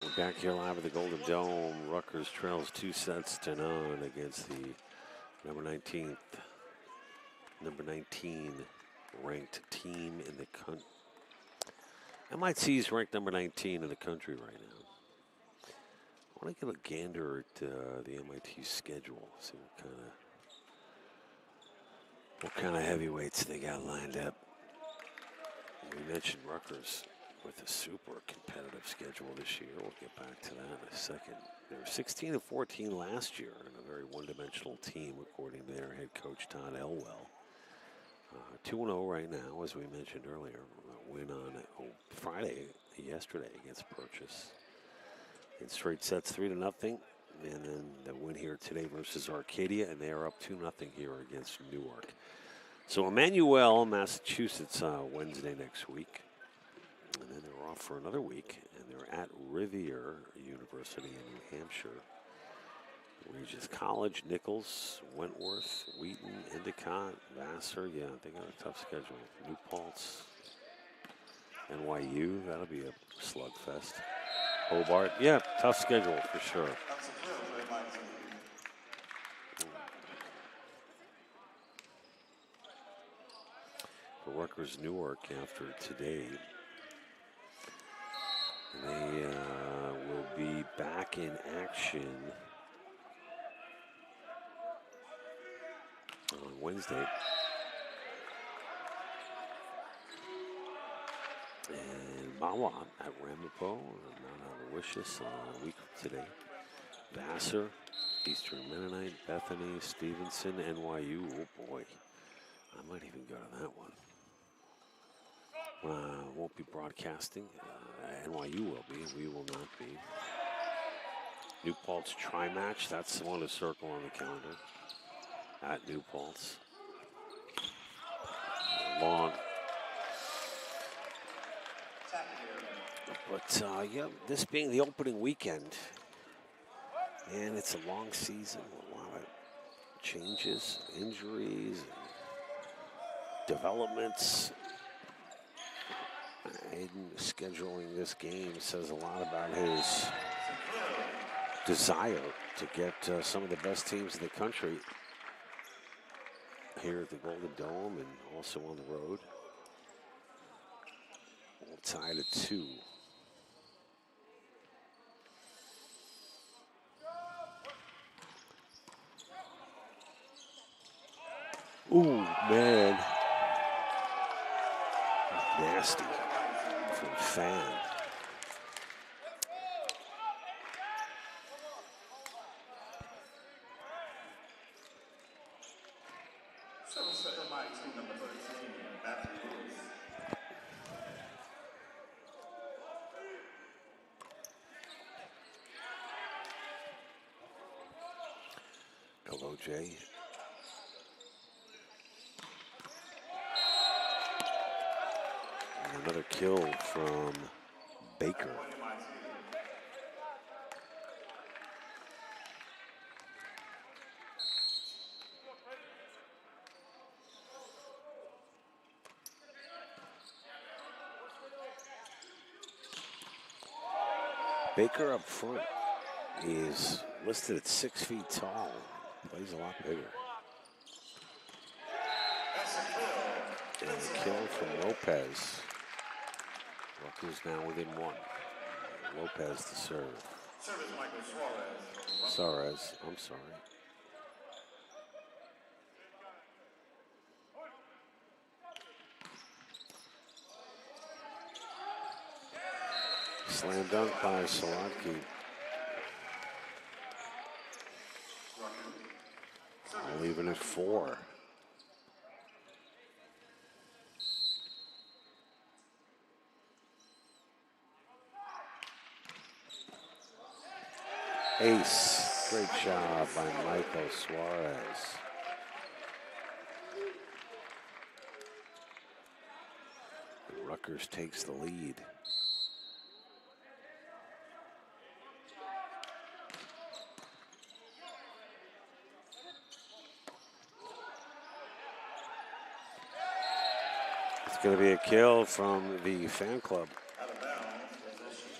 We're back here live at the Golden Dome. Rutgers trails 2-0 against the number 19 ranked team in the country. MIT's ranked number 19 in the country right now. I want to get a gander at the MIT schedule. See what kind of heavyweights they got lined up. We mentioned Rutgers with a super competitive schedule this year. We'll get back to that in a second. They were 16-14 last year and a very one-dimensional team, according to their head coach, Todd Elwell. 2-0 right now, as we mentioned earlier. A win on yesterday against Purchase. In straight sets, 3-0. And then the win here today versus Arcadia, and they are up 2-0 here against Newark. So Emmanuel, Massachusetts, Wednesday next week. And then they're off for another week, and they're at Rivier University in New Hampshire. Regis College, Nichols, Wentworth, Wheaton, Endicott, Vassar. Yeah, they got a tough schedule. New Paltz, NYU, that'll be a slugfest. Hobart, yeah, tough schedule for sure. For Rutgers Newark after today, they will be back in action on Wednesday. And Mawa at Ramapo, Mount Aloysius a week from today. Vassar, Eastern Mennonite, Bethany, Stevenson, NYU. Oh boy, I might even go to that one. Won't be broadcasting. NYU will be. We will not be. New Paltz tri-match. That's the one to circle on the calendar. At New Paltz. Long. But, yeah, this being the opening weekend, and it's a long season, a lot of changes, injuries, developments. Aiden scheduling this game says a lot about his desire to get some of the best teams in the country here at the Golden Dome and also on the road. All tied at 2. Ooh, man. Nasty from Fan. Hello, Jay. And another kill from Baker. Baker up front is listed at 6 feet tall. Plays a lot bigger. And a kill from Lopez. Rutgers now within 1. Lopez to serve. Service Michael Suarez. Suarez, I'm sorry. Slam dunk by Solodki. Leaving at 4. Ace. Great job by Michael Suarez. And Rutgers takes the lead. It's going to be a kill from the fan club. Out of bounds, possession.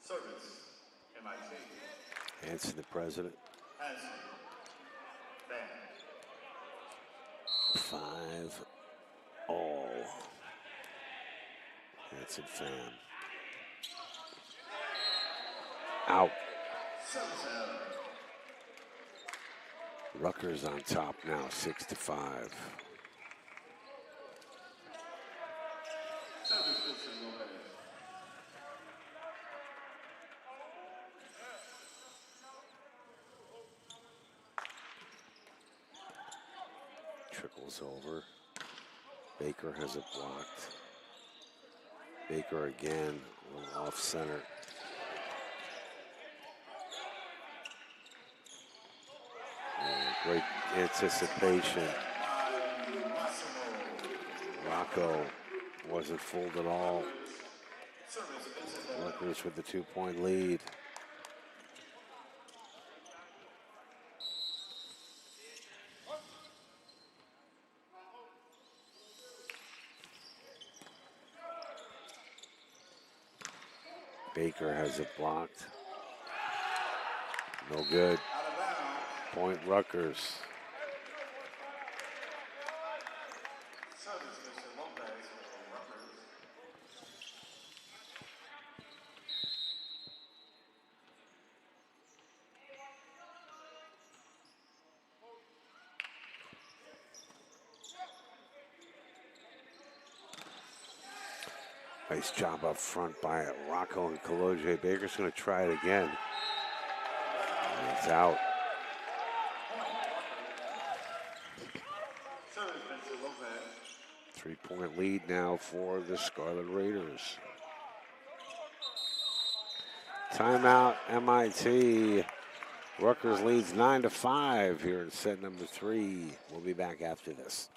Service, MIT. Hanson, the president. Hanson. Fan. 5 all. Hanson fan. Out. Service error. Rutgers on top now, 6-5. Service Wilson Lopez. Trickles over. Baker has it blocked. Baker again, a little off center. Great anticipation. Rocco wasn't fooled at all. Rutgers with the 2-point lead. Baker has it blocked. No good. Point Rutgers. Service Wilson Lopez for Rutgers. Nice job up front by Rocco and Kaloje. Baker's going to try it again. And it's out. Service Wilson Lopez. 3-point lead now for the Scarlet Raiders. Timeout, MIT. Rutgers leads 9-5 here in set number 3. We'll be back after this.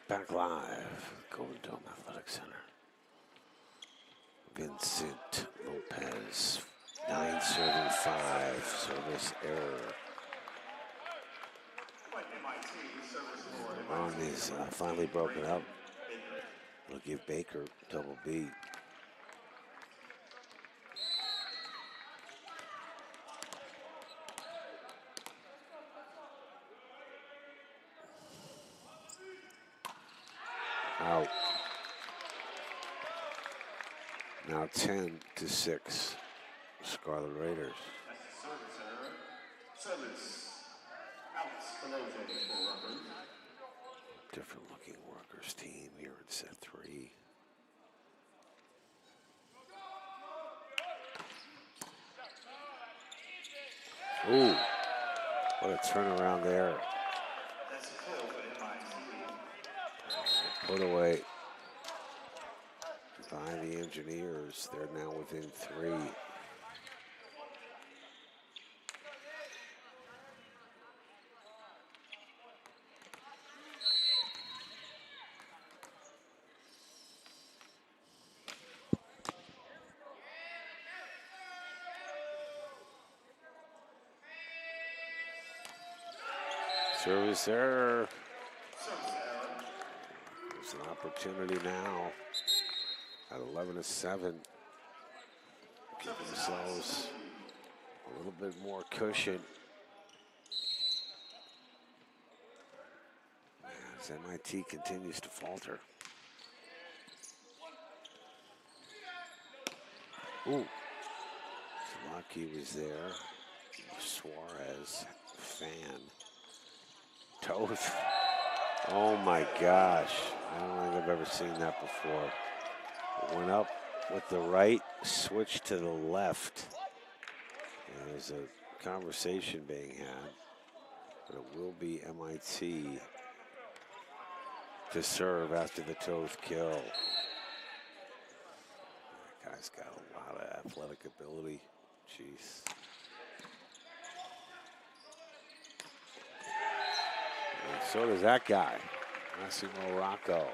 Back live, Golden Dome Athletic Center. Vincent Lopez, 9 serving 5, service error. service for Run is finally broken up. It'll give Baker double B. Out. Now 10-6. Scarlet Raiders. service out below for Rutgers. Different looking Rutgers team here in set 3. Ooh, what a turnaround there. That's a kill for MIT. Put away by the Engineers. They're now within 3. Service error. There's an opportunity now at 11-7. Give themselves a little bit more cushion. As MIT continues to falter. Ooh. Zlotke was there. Suarez, fan. Toth. Oh my gosh. I don't think I've ever seen that before. It went up with the right, switched to the left. And there's a conversation being had. But it will be MIT to serve after the Toth kill. That guy's got a lot of athletic ability. Jeez. And so does that guy, Massimo Rocco.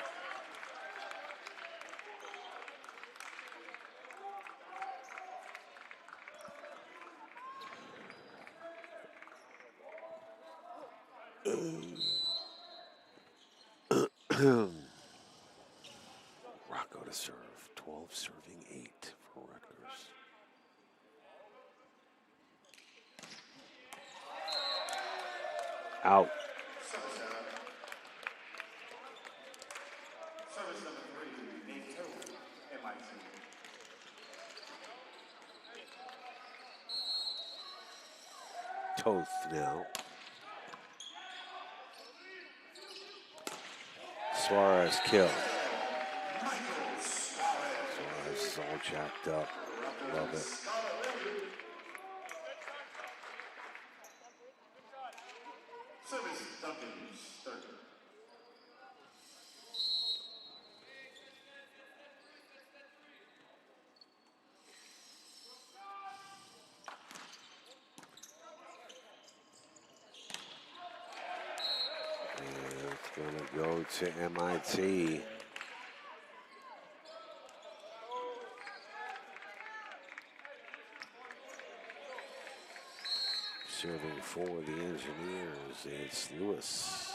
Rocco to serve, 12 serving 8 for Rutgers. Out. Service number 3, Nate Toth, MIT. Toth now. Suarez kill. Suarez is all jacked up. Love it. Service Duncan's third. And it's going to go to MIT. Serving for the Engineers, it's Lewis.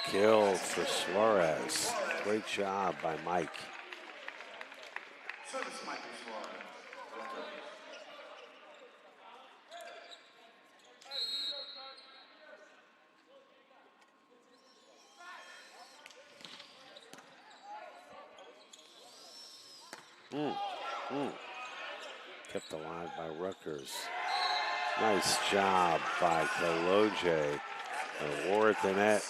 Kill for Suarez. Great job by Mike. Service Michael Suarez. Kept alive by Rutgers. Nice job by Kaloje. War at the net.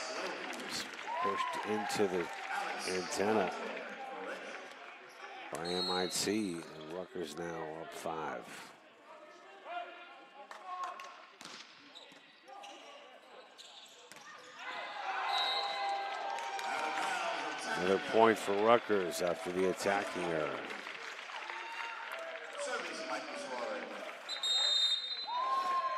Pushed into the antenna by MIT. And Rutgers now up 5. Another point for Rutgers after the attacking error.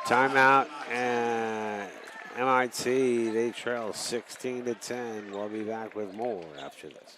Timeout, and MIT, they trail 16-10. We'll be back with more after this.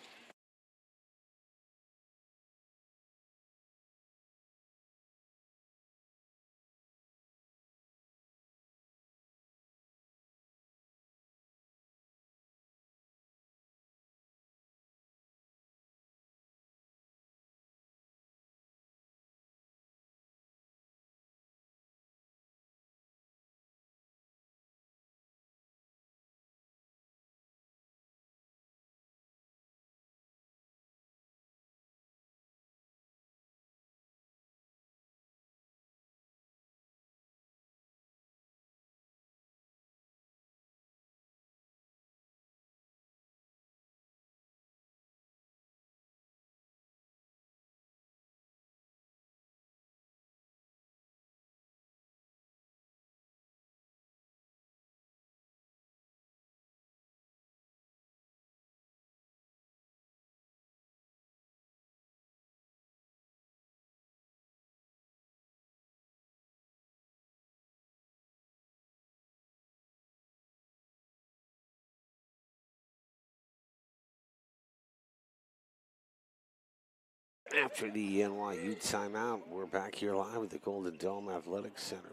After the NYU timeout, we're back here live at the Golden Dome Athletic Center.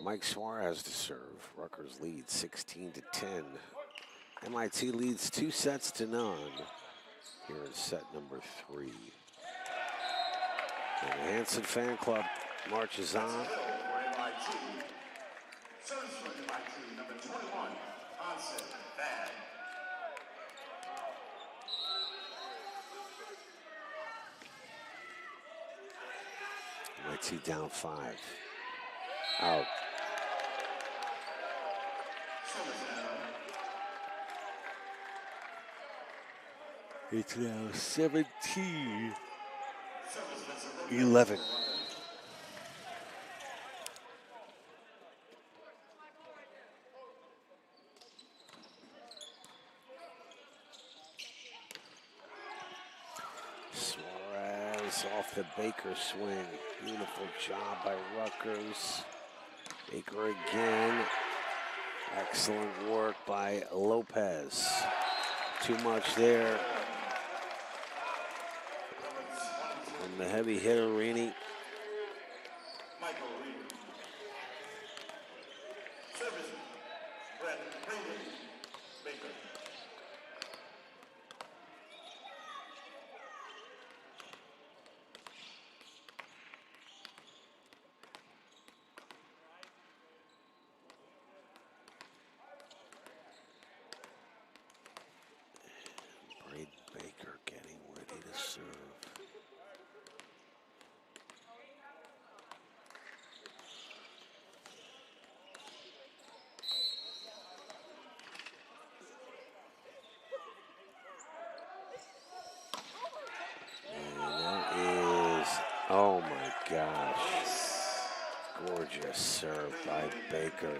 Mike Suarez to serve. Rutgers leads 16-10. MIT leads 2-0 here in set number 3. And the Hanson fan club marches on. Serves for MIT, number 21, Hanson Fan. MIT down 5. Out. It's now 17-11. Suarez off the Baker swing. Beautiful job by Rutgers. Baker again. Excellent work by Lopez. Too much there from the heavy hitter, Rini. Baker getting ready to serve. And that is, oh my gosh, gorgeous serve by Baker.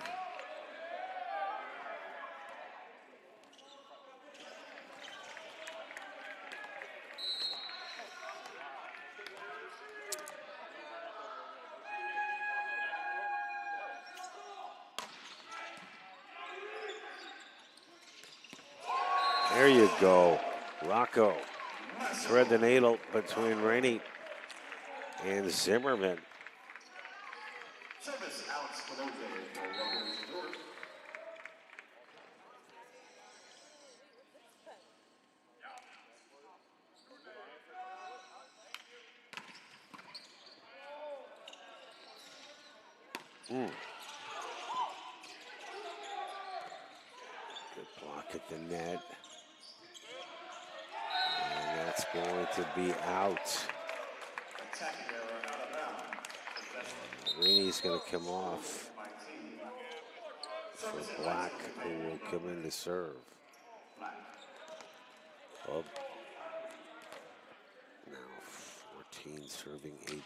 There you go. Rocco thread the needle between Rainey and Zimmerman. Good block at the net. And that's going to be out. Rainey's going to come off for Black, who will come in to serve. Up. Now 14 serving 18.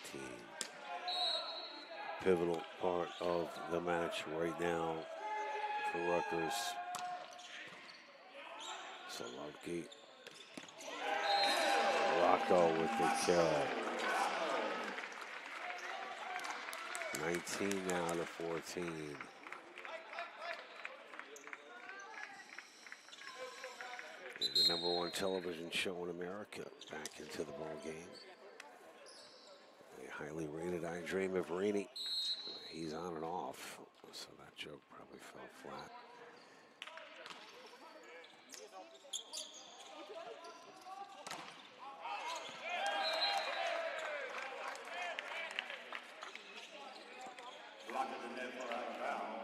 Pivotal part of the match right now for Rutgers. Solovki. Rocco with the kill. 19 now to 14. And the #1 television show in America back into the ball game. A highly rated I Dream of Rini. He's on and off, so that joke probably fell flat.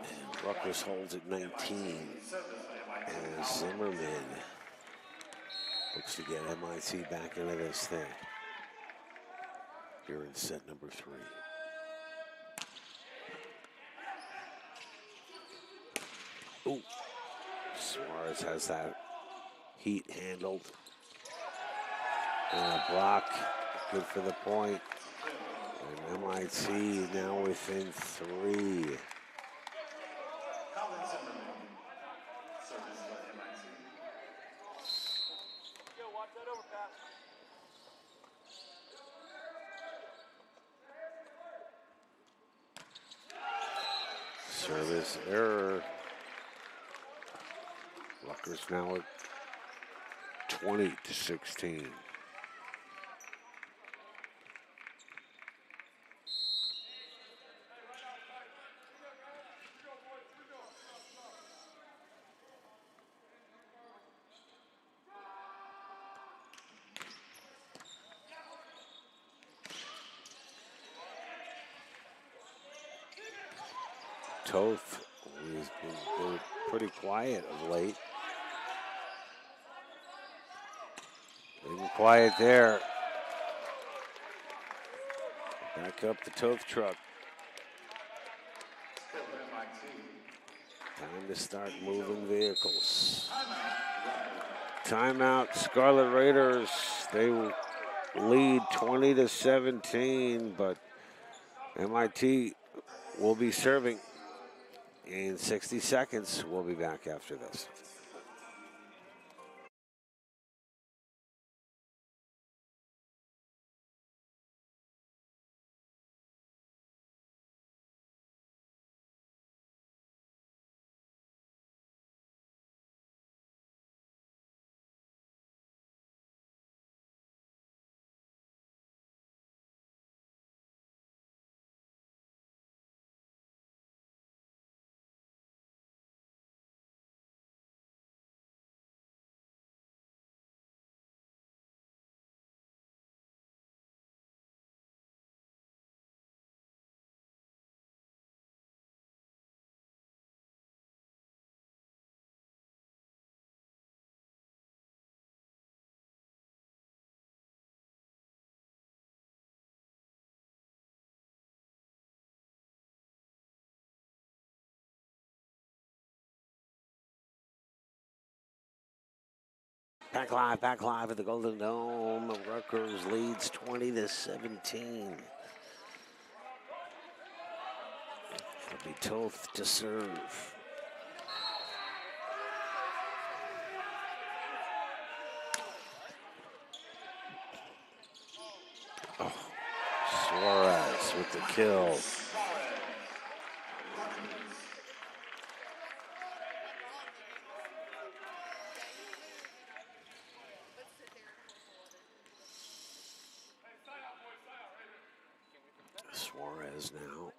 And Rutgers holds at 19 as Zimmerman looks to get MIT back into this thing here in set number 3. Ooh, Suarez has that heat handled. And a block, good for the point. And MIT now within 3. Service error. Rutgers now at 20-16. Toth, who's been pretty quiet of late. Been quiet there. Back up the Toth truck. Time to start moving vehicles. Timeout, Scarlet Raiders. They lead 20-17, but MIT will be serving in 60 seconds. We'll be back after this. Back live at the Golden Dome. Rutgers leads 20-17. It'll be Toth to serve. Oh, Suarez with the kill. Suarez now.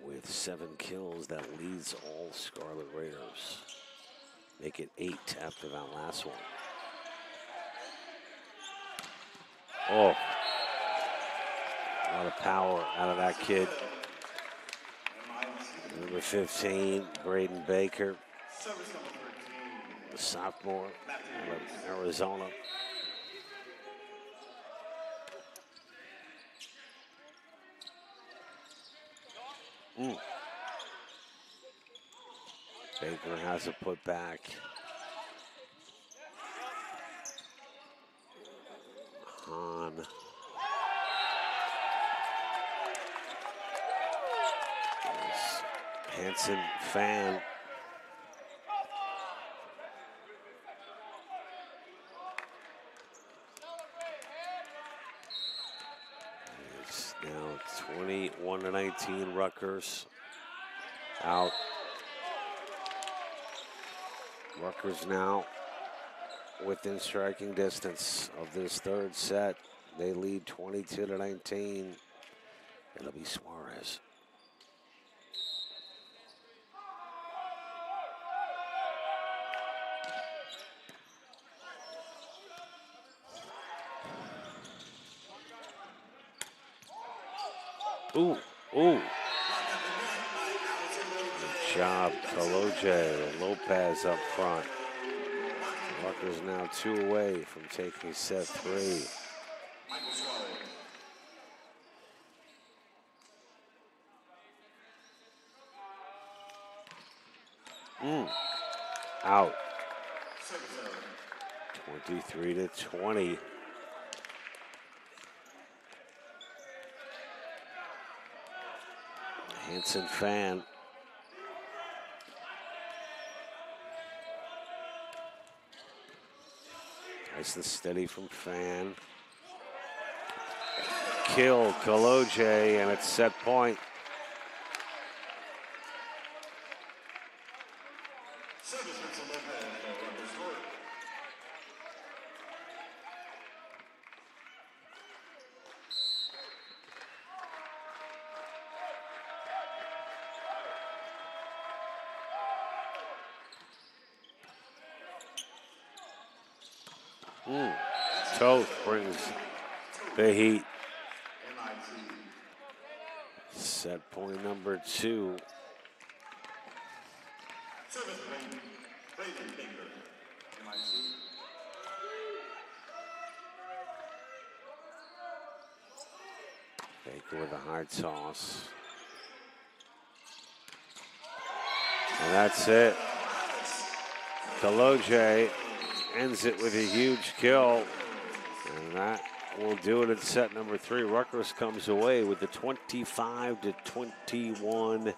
With 7 kills, that leads all Scarlet Raiders. Make it 8 after that last one. Oh, a lot of power out of that kid. Number 15, Braden Baker, the sophomore out of Arizona. Baker has a putback. On. Hanson fan. It's now 21-19 Rutgers. Out. Rutgers now within striking distance of this third set. They lead 22-19. It'll be Suarez. Ooh. Good job, Kaloje. Lopez up front. Rutgers now 2 away from taking set 3. Out. 23-20. Hanson fan. Nice and steady from Fan. Kill Kaloje, and it's set point. Toth brings the heat. Set point number 2. Service point, Braden Baker, MIT. Baker with a hard toss. And that's it. Kaloje ends it with a huge kill. And that will do it at set number 3. Rutgers comes away with the 25-21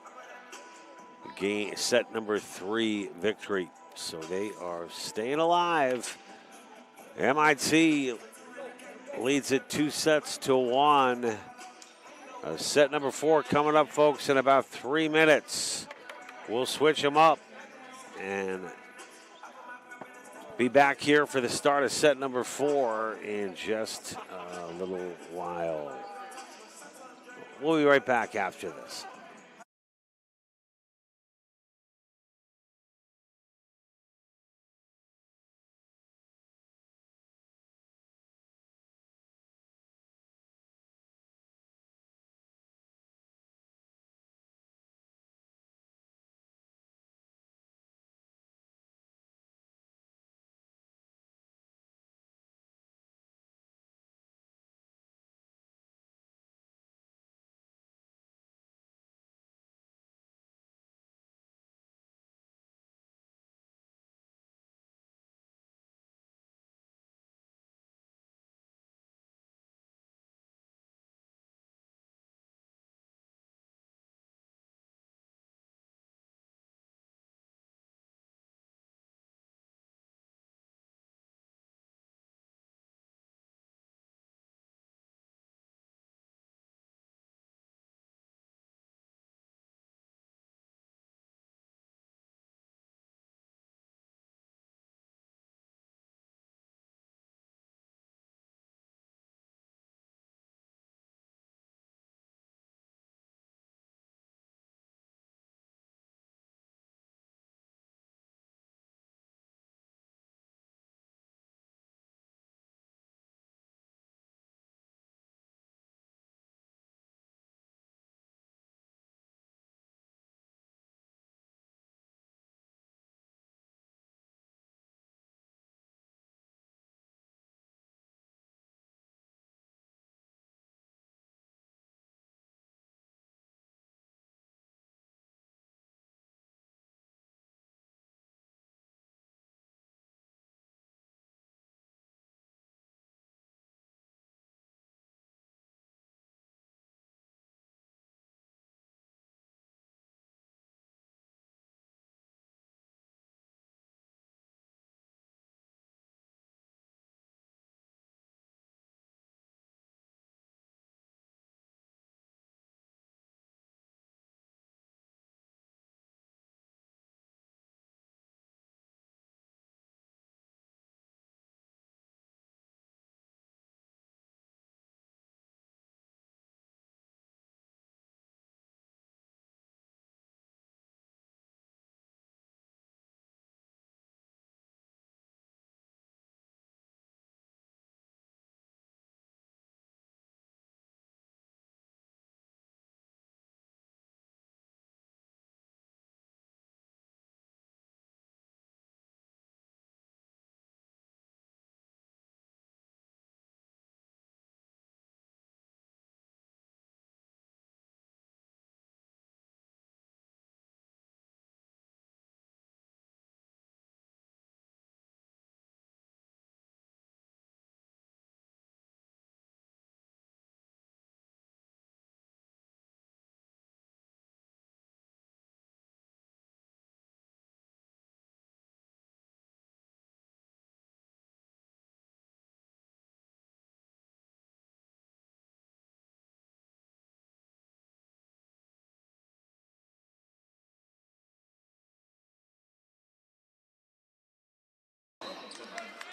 game, set number 3 victory. So they are staying alive. MIT leads it 2-1. Set number 4 coming up, folks, in about 3 minutes. We'll switch them up and be back here for the start of set number 4 in just a little while. We'll be right back after this.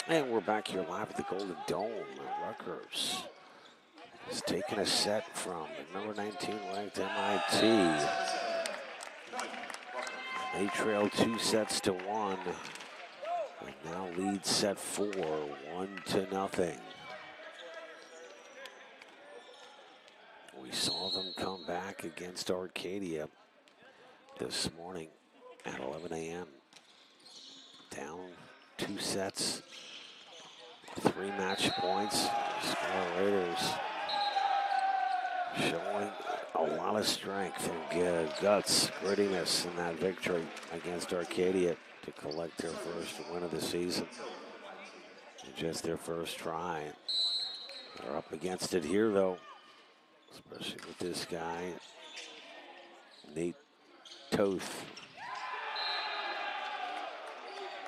And we're back here live at the Golden Dome. Rutgers is taking a set from number 19 ranked MIT. They trail 2-1 and now lead set 4, 1-0. We We saw them come back against Arcadia this morning at 11 a.m. Down 2 sets, 3 match points. Scarlet Raiders showing a lot of strength and guts, grittiness in that victory against Arcadia to collect their first win of the season. And just their first try. They're up against it here, though, especially with this guy, Nate Toth,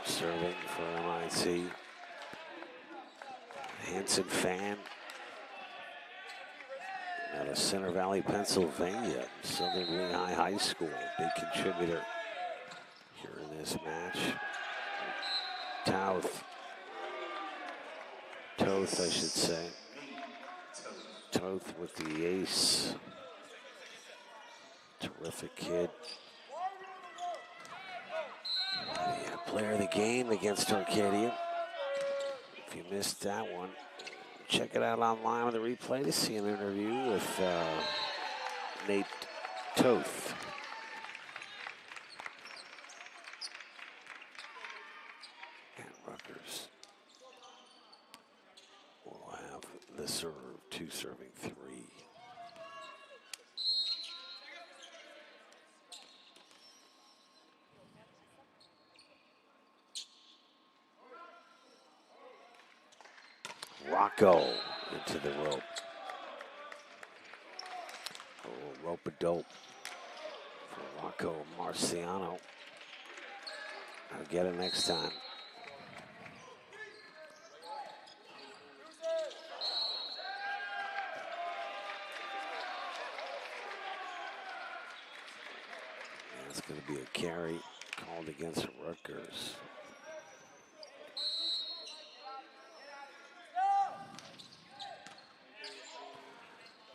serving for MIT. Hanson fan out of Center Valley, Pennsylvania, Southern Lehigh High School, big contributor here in this match. Toth, I should say. Toth with the ace. Terrific kid. Yeah, player of the game against Arcadia. If you missed that one, check it out online on the replay to see an interview with Nate Toth. And Rutgers will have the serve, 2 serving 3. Rocco into the rope. A rope-a-dope for Rocco Marciano. I'll get it next time. That's going to be a carry called against Rutgers.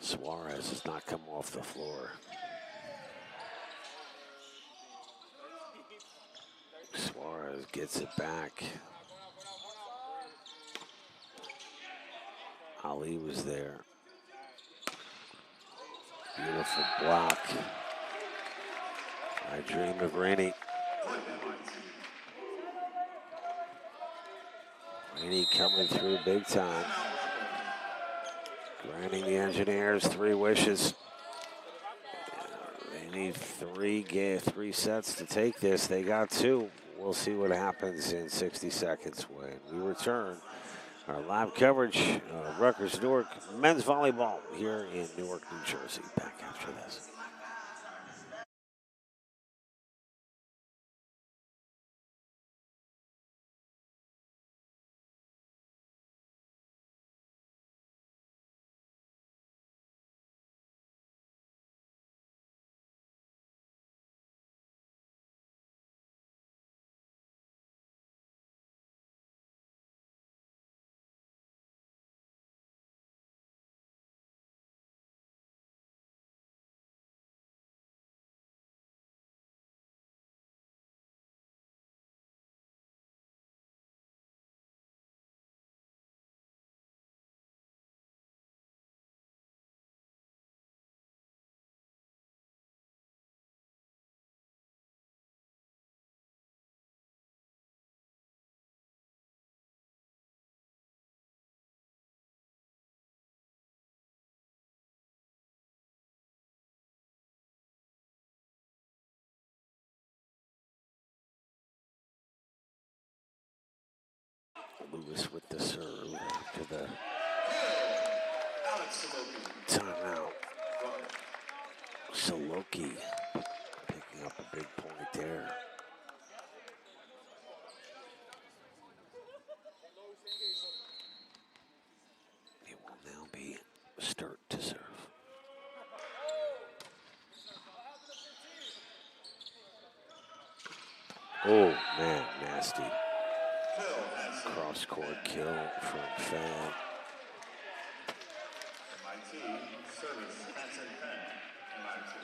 Suarez has not come off the floor. Suarez gets it back. Ali was there. Beautiful block. I dream of Rainey. Rainey coming through big time. Granting the Engineers 3 wishes. They need 3 sets to take this. They got 2. We'll see what happens in 60 seconds when we return. Our live coverage of Rutgers Newark men's volleyball here in Newark, New Jersey. Back after this. Lewis with the serve after the timeout. Saloki picking up a big point there. It will now be Sturt to serve. Oh man, nasty. Cross-court kill from Fan. MIT service, Hanson Penn, MIT.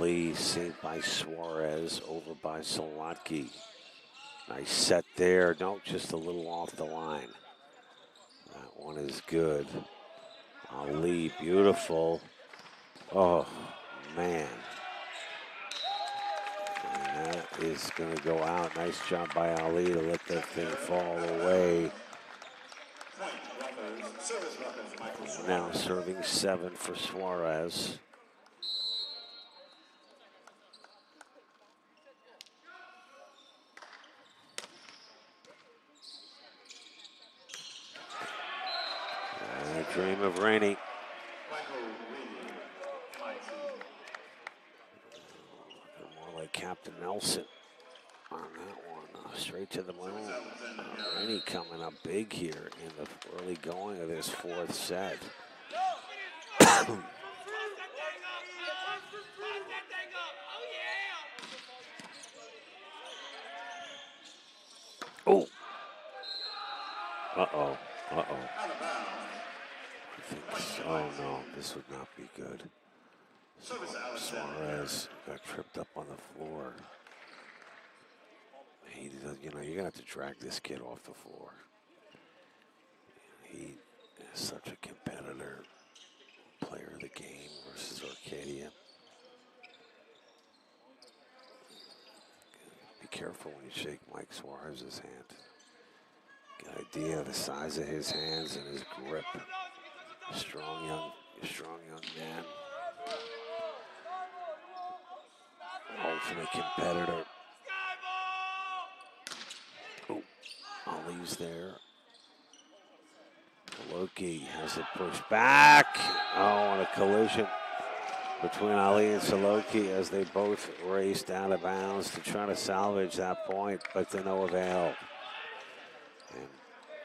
Ali saved by Suarez, over by Solotki. Nice set there. No, just a little off the line. That one is good. Ali, beautiful. Oh, man. And that is going to go out. Nice job by Ali to let that thing fall away. Now serving 7 for Suarez. Dream of Rainey. More like Captain Nelson on that one. Straight to the moon. Rainey coming up big here in the early going of this 4th set. Oh. Uh-oh. Uh-oh. Oh, no. This would not be good. Suarez got tripped up on the floor. He does, you know, you're going to have to drag this kid off the floor. He is such a competitor, player of the game versus Arcadia. Be careful when you shake Mike Suarez's hand. Get an idea of the size of his hands and his grip. Strong young man. Ultimate competitor. Oh, Ali's there. Loki has it pushed back. Oh, and a collision between Ali and Saloki as they both raced out of bounds to try to salvage that point, but to no avail. And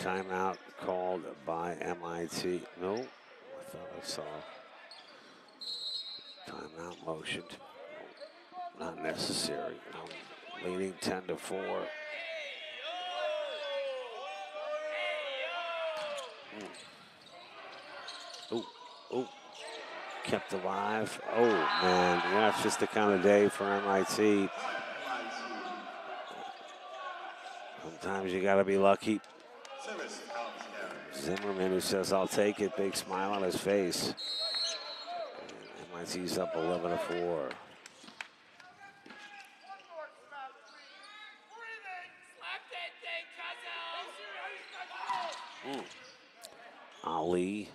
timeout called by MIT. No, I thought I saw timeout motioned. Not necessary. Leading 10-4. Oh, kept alive. Oh, man, that's just the kind of day for MIT. Sometimes you got to be lucky. Zimmerman, who says, I'll take it, big smile on his face. And MIT's up 11-4. Ali.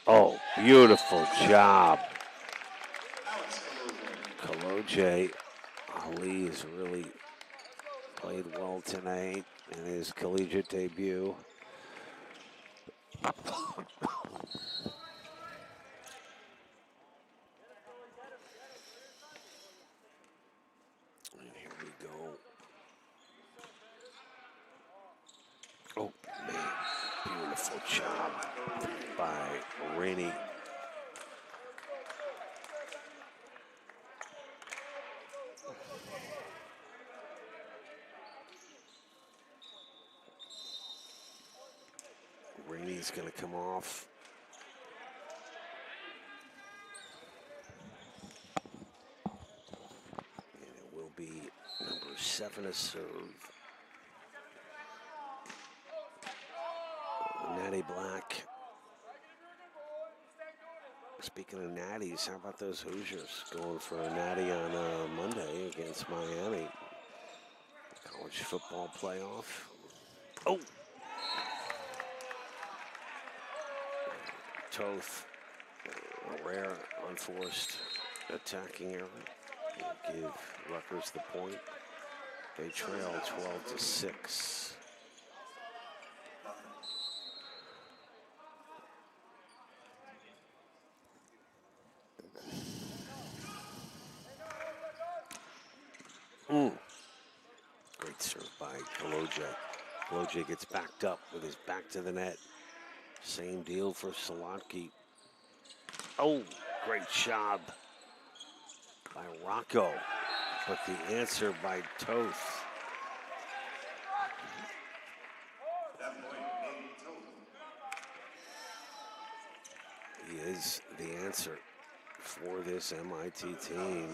Oh, beautiful job. Kaloje. Ali has really played well tonight in his collegiate debut. And here we go. Oh, man. Beautiful job by Rainey. Rainey's going to come off. And it will be number 7 to serve. Natty Black. Speaking of natties, how about those Hoosiers going for a natty on Monday against Miami? College football playoff. Oh! Toth, a rare unforced attacking error. Will give Rutgers the point. They trail 12-6. Great serve by Kaloje. Kaloje gets backed up with his back to the net. Same deal for Solotki. Oh, great job by Rocco. But the answer by Toth. He is the answer for this MIT team.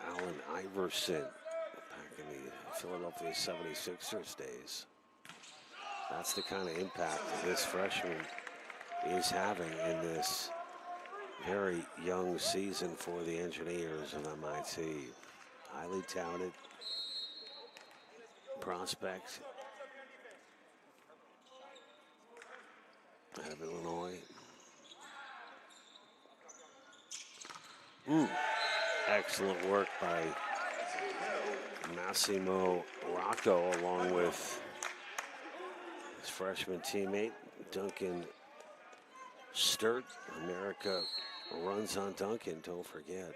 Allen Iverson back in the Philadelphia 76ers days. That's the kind of impact that this freshman is having in this very young season for the Engineers of MIT. Highly touted prospect out of Illinois. Excellent work by Massimo Rocco along with his freshman teammate Duncan Sturt. America runs on Duncan, don't forget.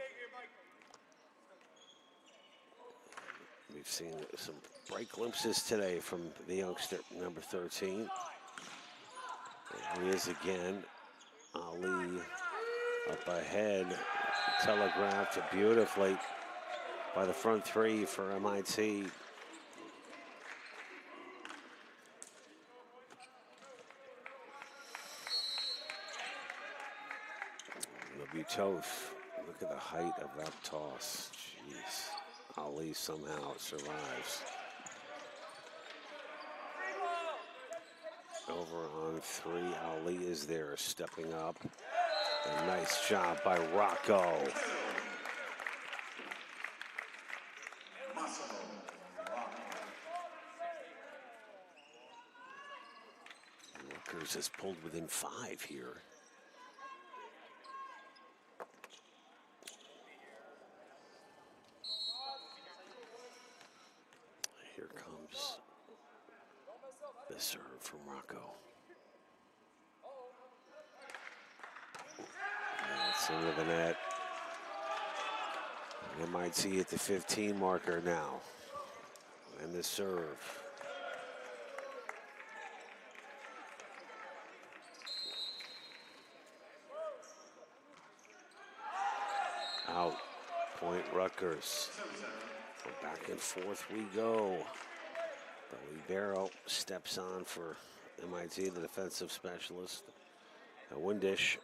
We've seen some bright glimpses today from the youngster, number 13. There he is again. Ali up ahead, telegraphed beautifully by the front three for MIT. Toth. Look at the height of that toss. Jeez. Ali somehow survives. Over on three. Ali is there stepping up. A nice job by Rocco. Rutgers has pulled within 5 here. Here comes the serve from Rocco. That's into the net. MIT at the 15 marker now. And the serve. Out. Point Rutgers. Back and forth we go. The libero steps on for MIT, the defensive specialist. Windish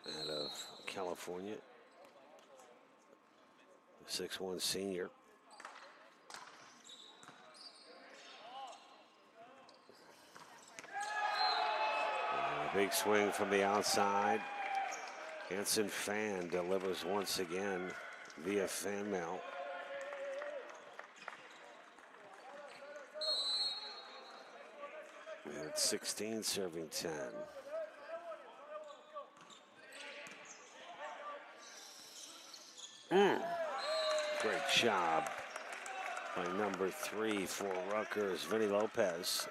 out of California. 6'1" senior. And a big swing from the outside. Hanson Fan delivers once again via fan mail. At 16, serving 10. Great job by number 3 for Rutgers, Vinny Lopez.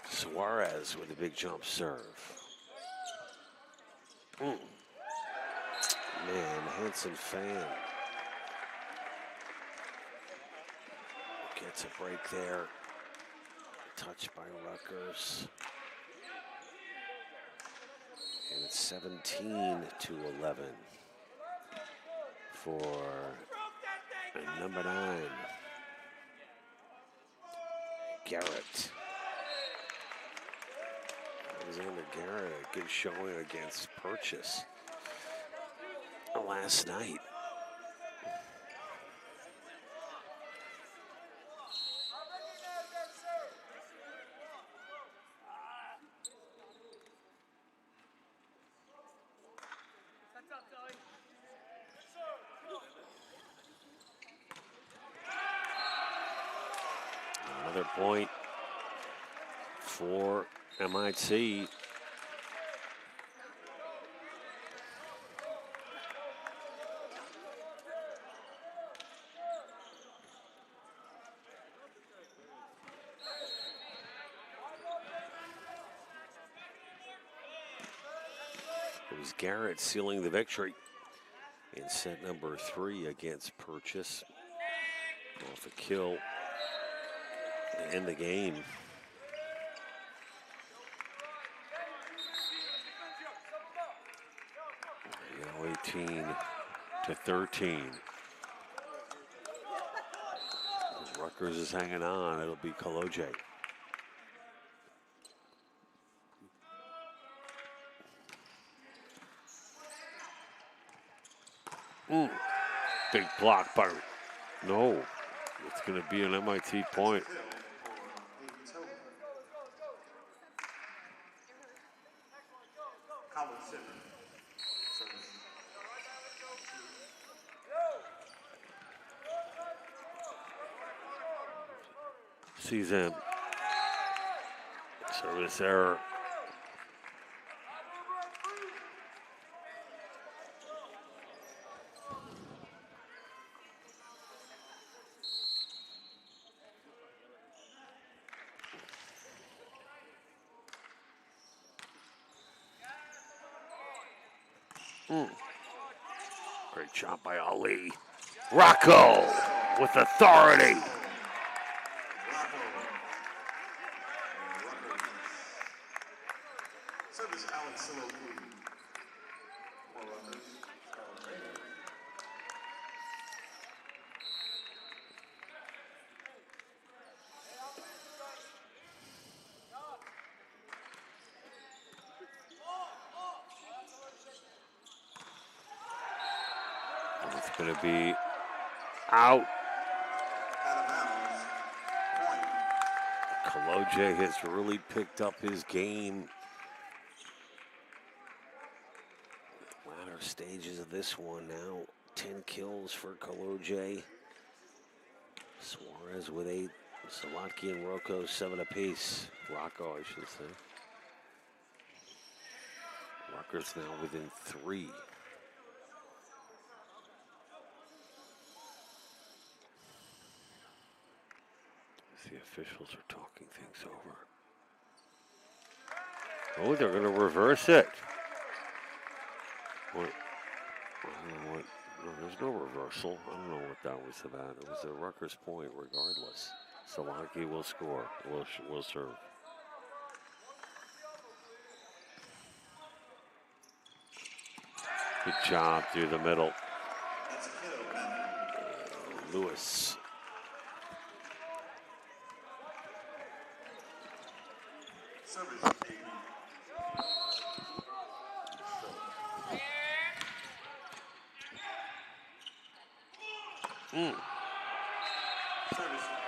Suarez with a big jump serve. Man, Hanson Fan gets a break there. Touched by Rutgers. And it's 17-11 for number 9, Garrett. Alexander Garrett, a good showing against Purchase last night. Another point for MIT. It was Garrett sealing the victory in set number 3 against Purchase. Off a kill to end the game. Now 18 to 13. As Rutgers is hanging on. It'll be Kaloje. Big block by, no, it's going to be an MIT point. Sees him. Service error. Great job by Ali. Rocco with authority. It's going to be out. Kaloje has really picked up his game. Latter stages of this one now. 10 kills for Kaloje. Suarez with 8. Salatki and Rocco 7 apiece. Rocco, I should say. Rutgers now within 3. The officials are talking things over. Oh, they're going to reverse it. What? I don't know what. No, there's no reversal. I don't know what that was about. It was a Rutgers point regardless. Salatki will score. Will serve. Good job through the middle. Lewis.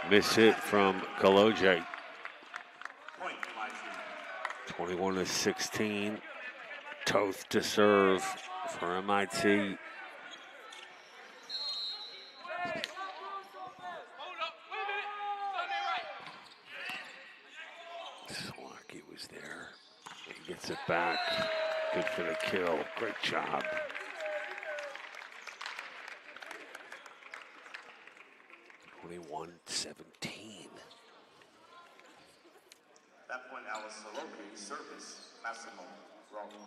Miss hit from Kaloje. 21-16. Toth to serve for MIT. Salatki was there. He gets it back. Good for the kill. Great job. 21-17. That point, Alice Saloki, service, Massimo Rocco.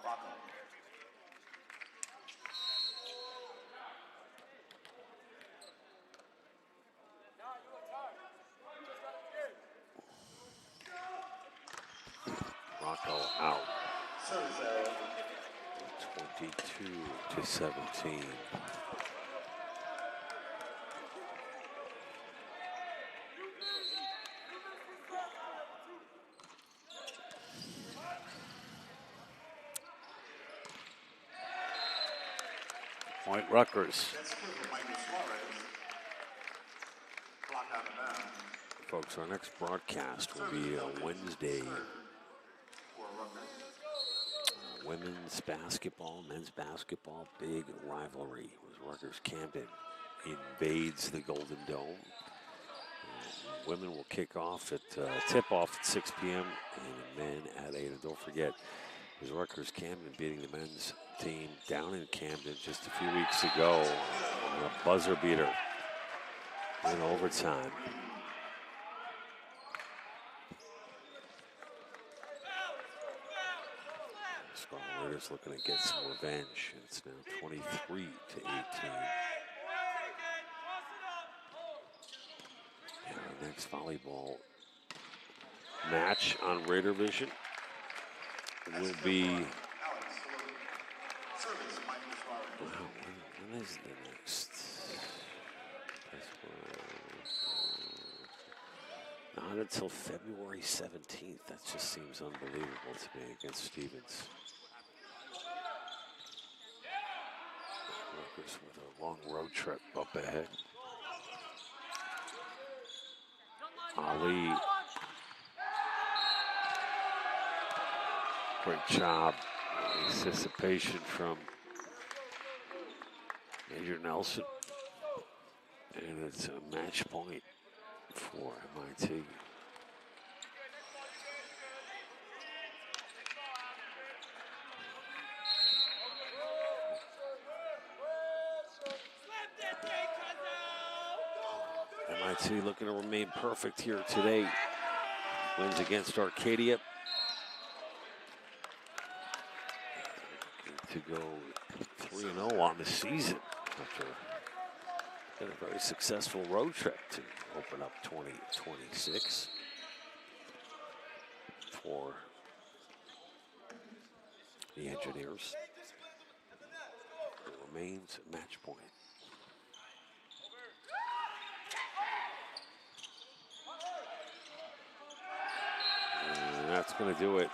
Rocco out. 22-17. Point Rutgers. Folks, our next broadcast will be Wednesday. Women's basketball, men's basketball, big rivalry as Rutgers Camden invades the Golden Dome. Women will kick off at tip-off at 6 p.m. and men at 8. And don't forget, it was Rutgers Camden beating the men's team down in Camden just a few weeks ago on a buzzer beater in overtime. Scarlet Raiders looking to get some revenge. It's now 23-18. And our next volleyball match on Raider Vision will be. Wow, when When is the next? Not until February 17th. That just seems unbelievable to me against Stevens. Rutgers with a long road trip up ahead. Ali. Great job. Anticipation from Major Nelson. And it's a match point for MIT. MIT looking to remain perfect here today. Wins against Arcadia. Looking to go 3-0 on the season after a very successful road trip to open up 2026 for the Engineers. It remains a match point. And that's going to do it.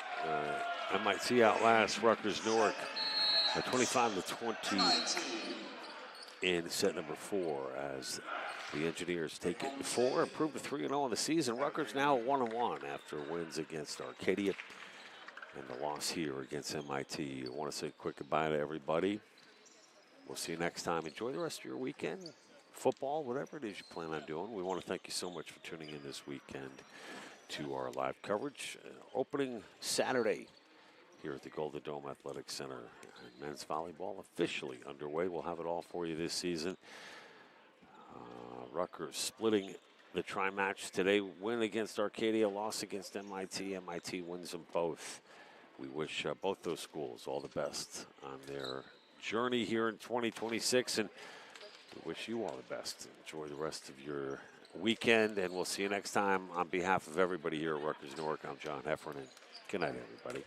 MIT outlasts Rutgers Newark 25-20 in set number 4 as the Engineers take it to 4, improve to 3-0 on the season. Rutgers now 1-1 after wins against Arcadia and the loss here against MIT. I want to say a quick goodbye to everybody. We'll see you next time. Enjoy the rest of your weekend. Football, whatever it is you plan on doing. We want to thank you so much for tuning in this weekend to our live coverage. Opening Saturday here at the Golden Dome Athletic Center. And men's volleyball officially underway. We'll have it all for you this season. Rutgers splitting the tri-match today. Win against Arcadia, loss against MIT. MIT wins them both. We wish both those schools all the best on their journey here in 2026. And we wish you all the best. Enjoy the rest of your weekend. And we'll see you next time. On behalf of everybody here at Rutgers Newark, I'm John Heffern. And good night, everybody.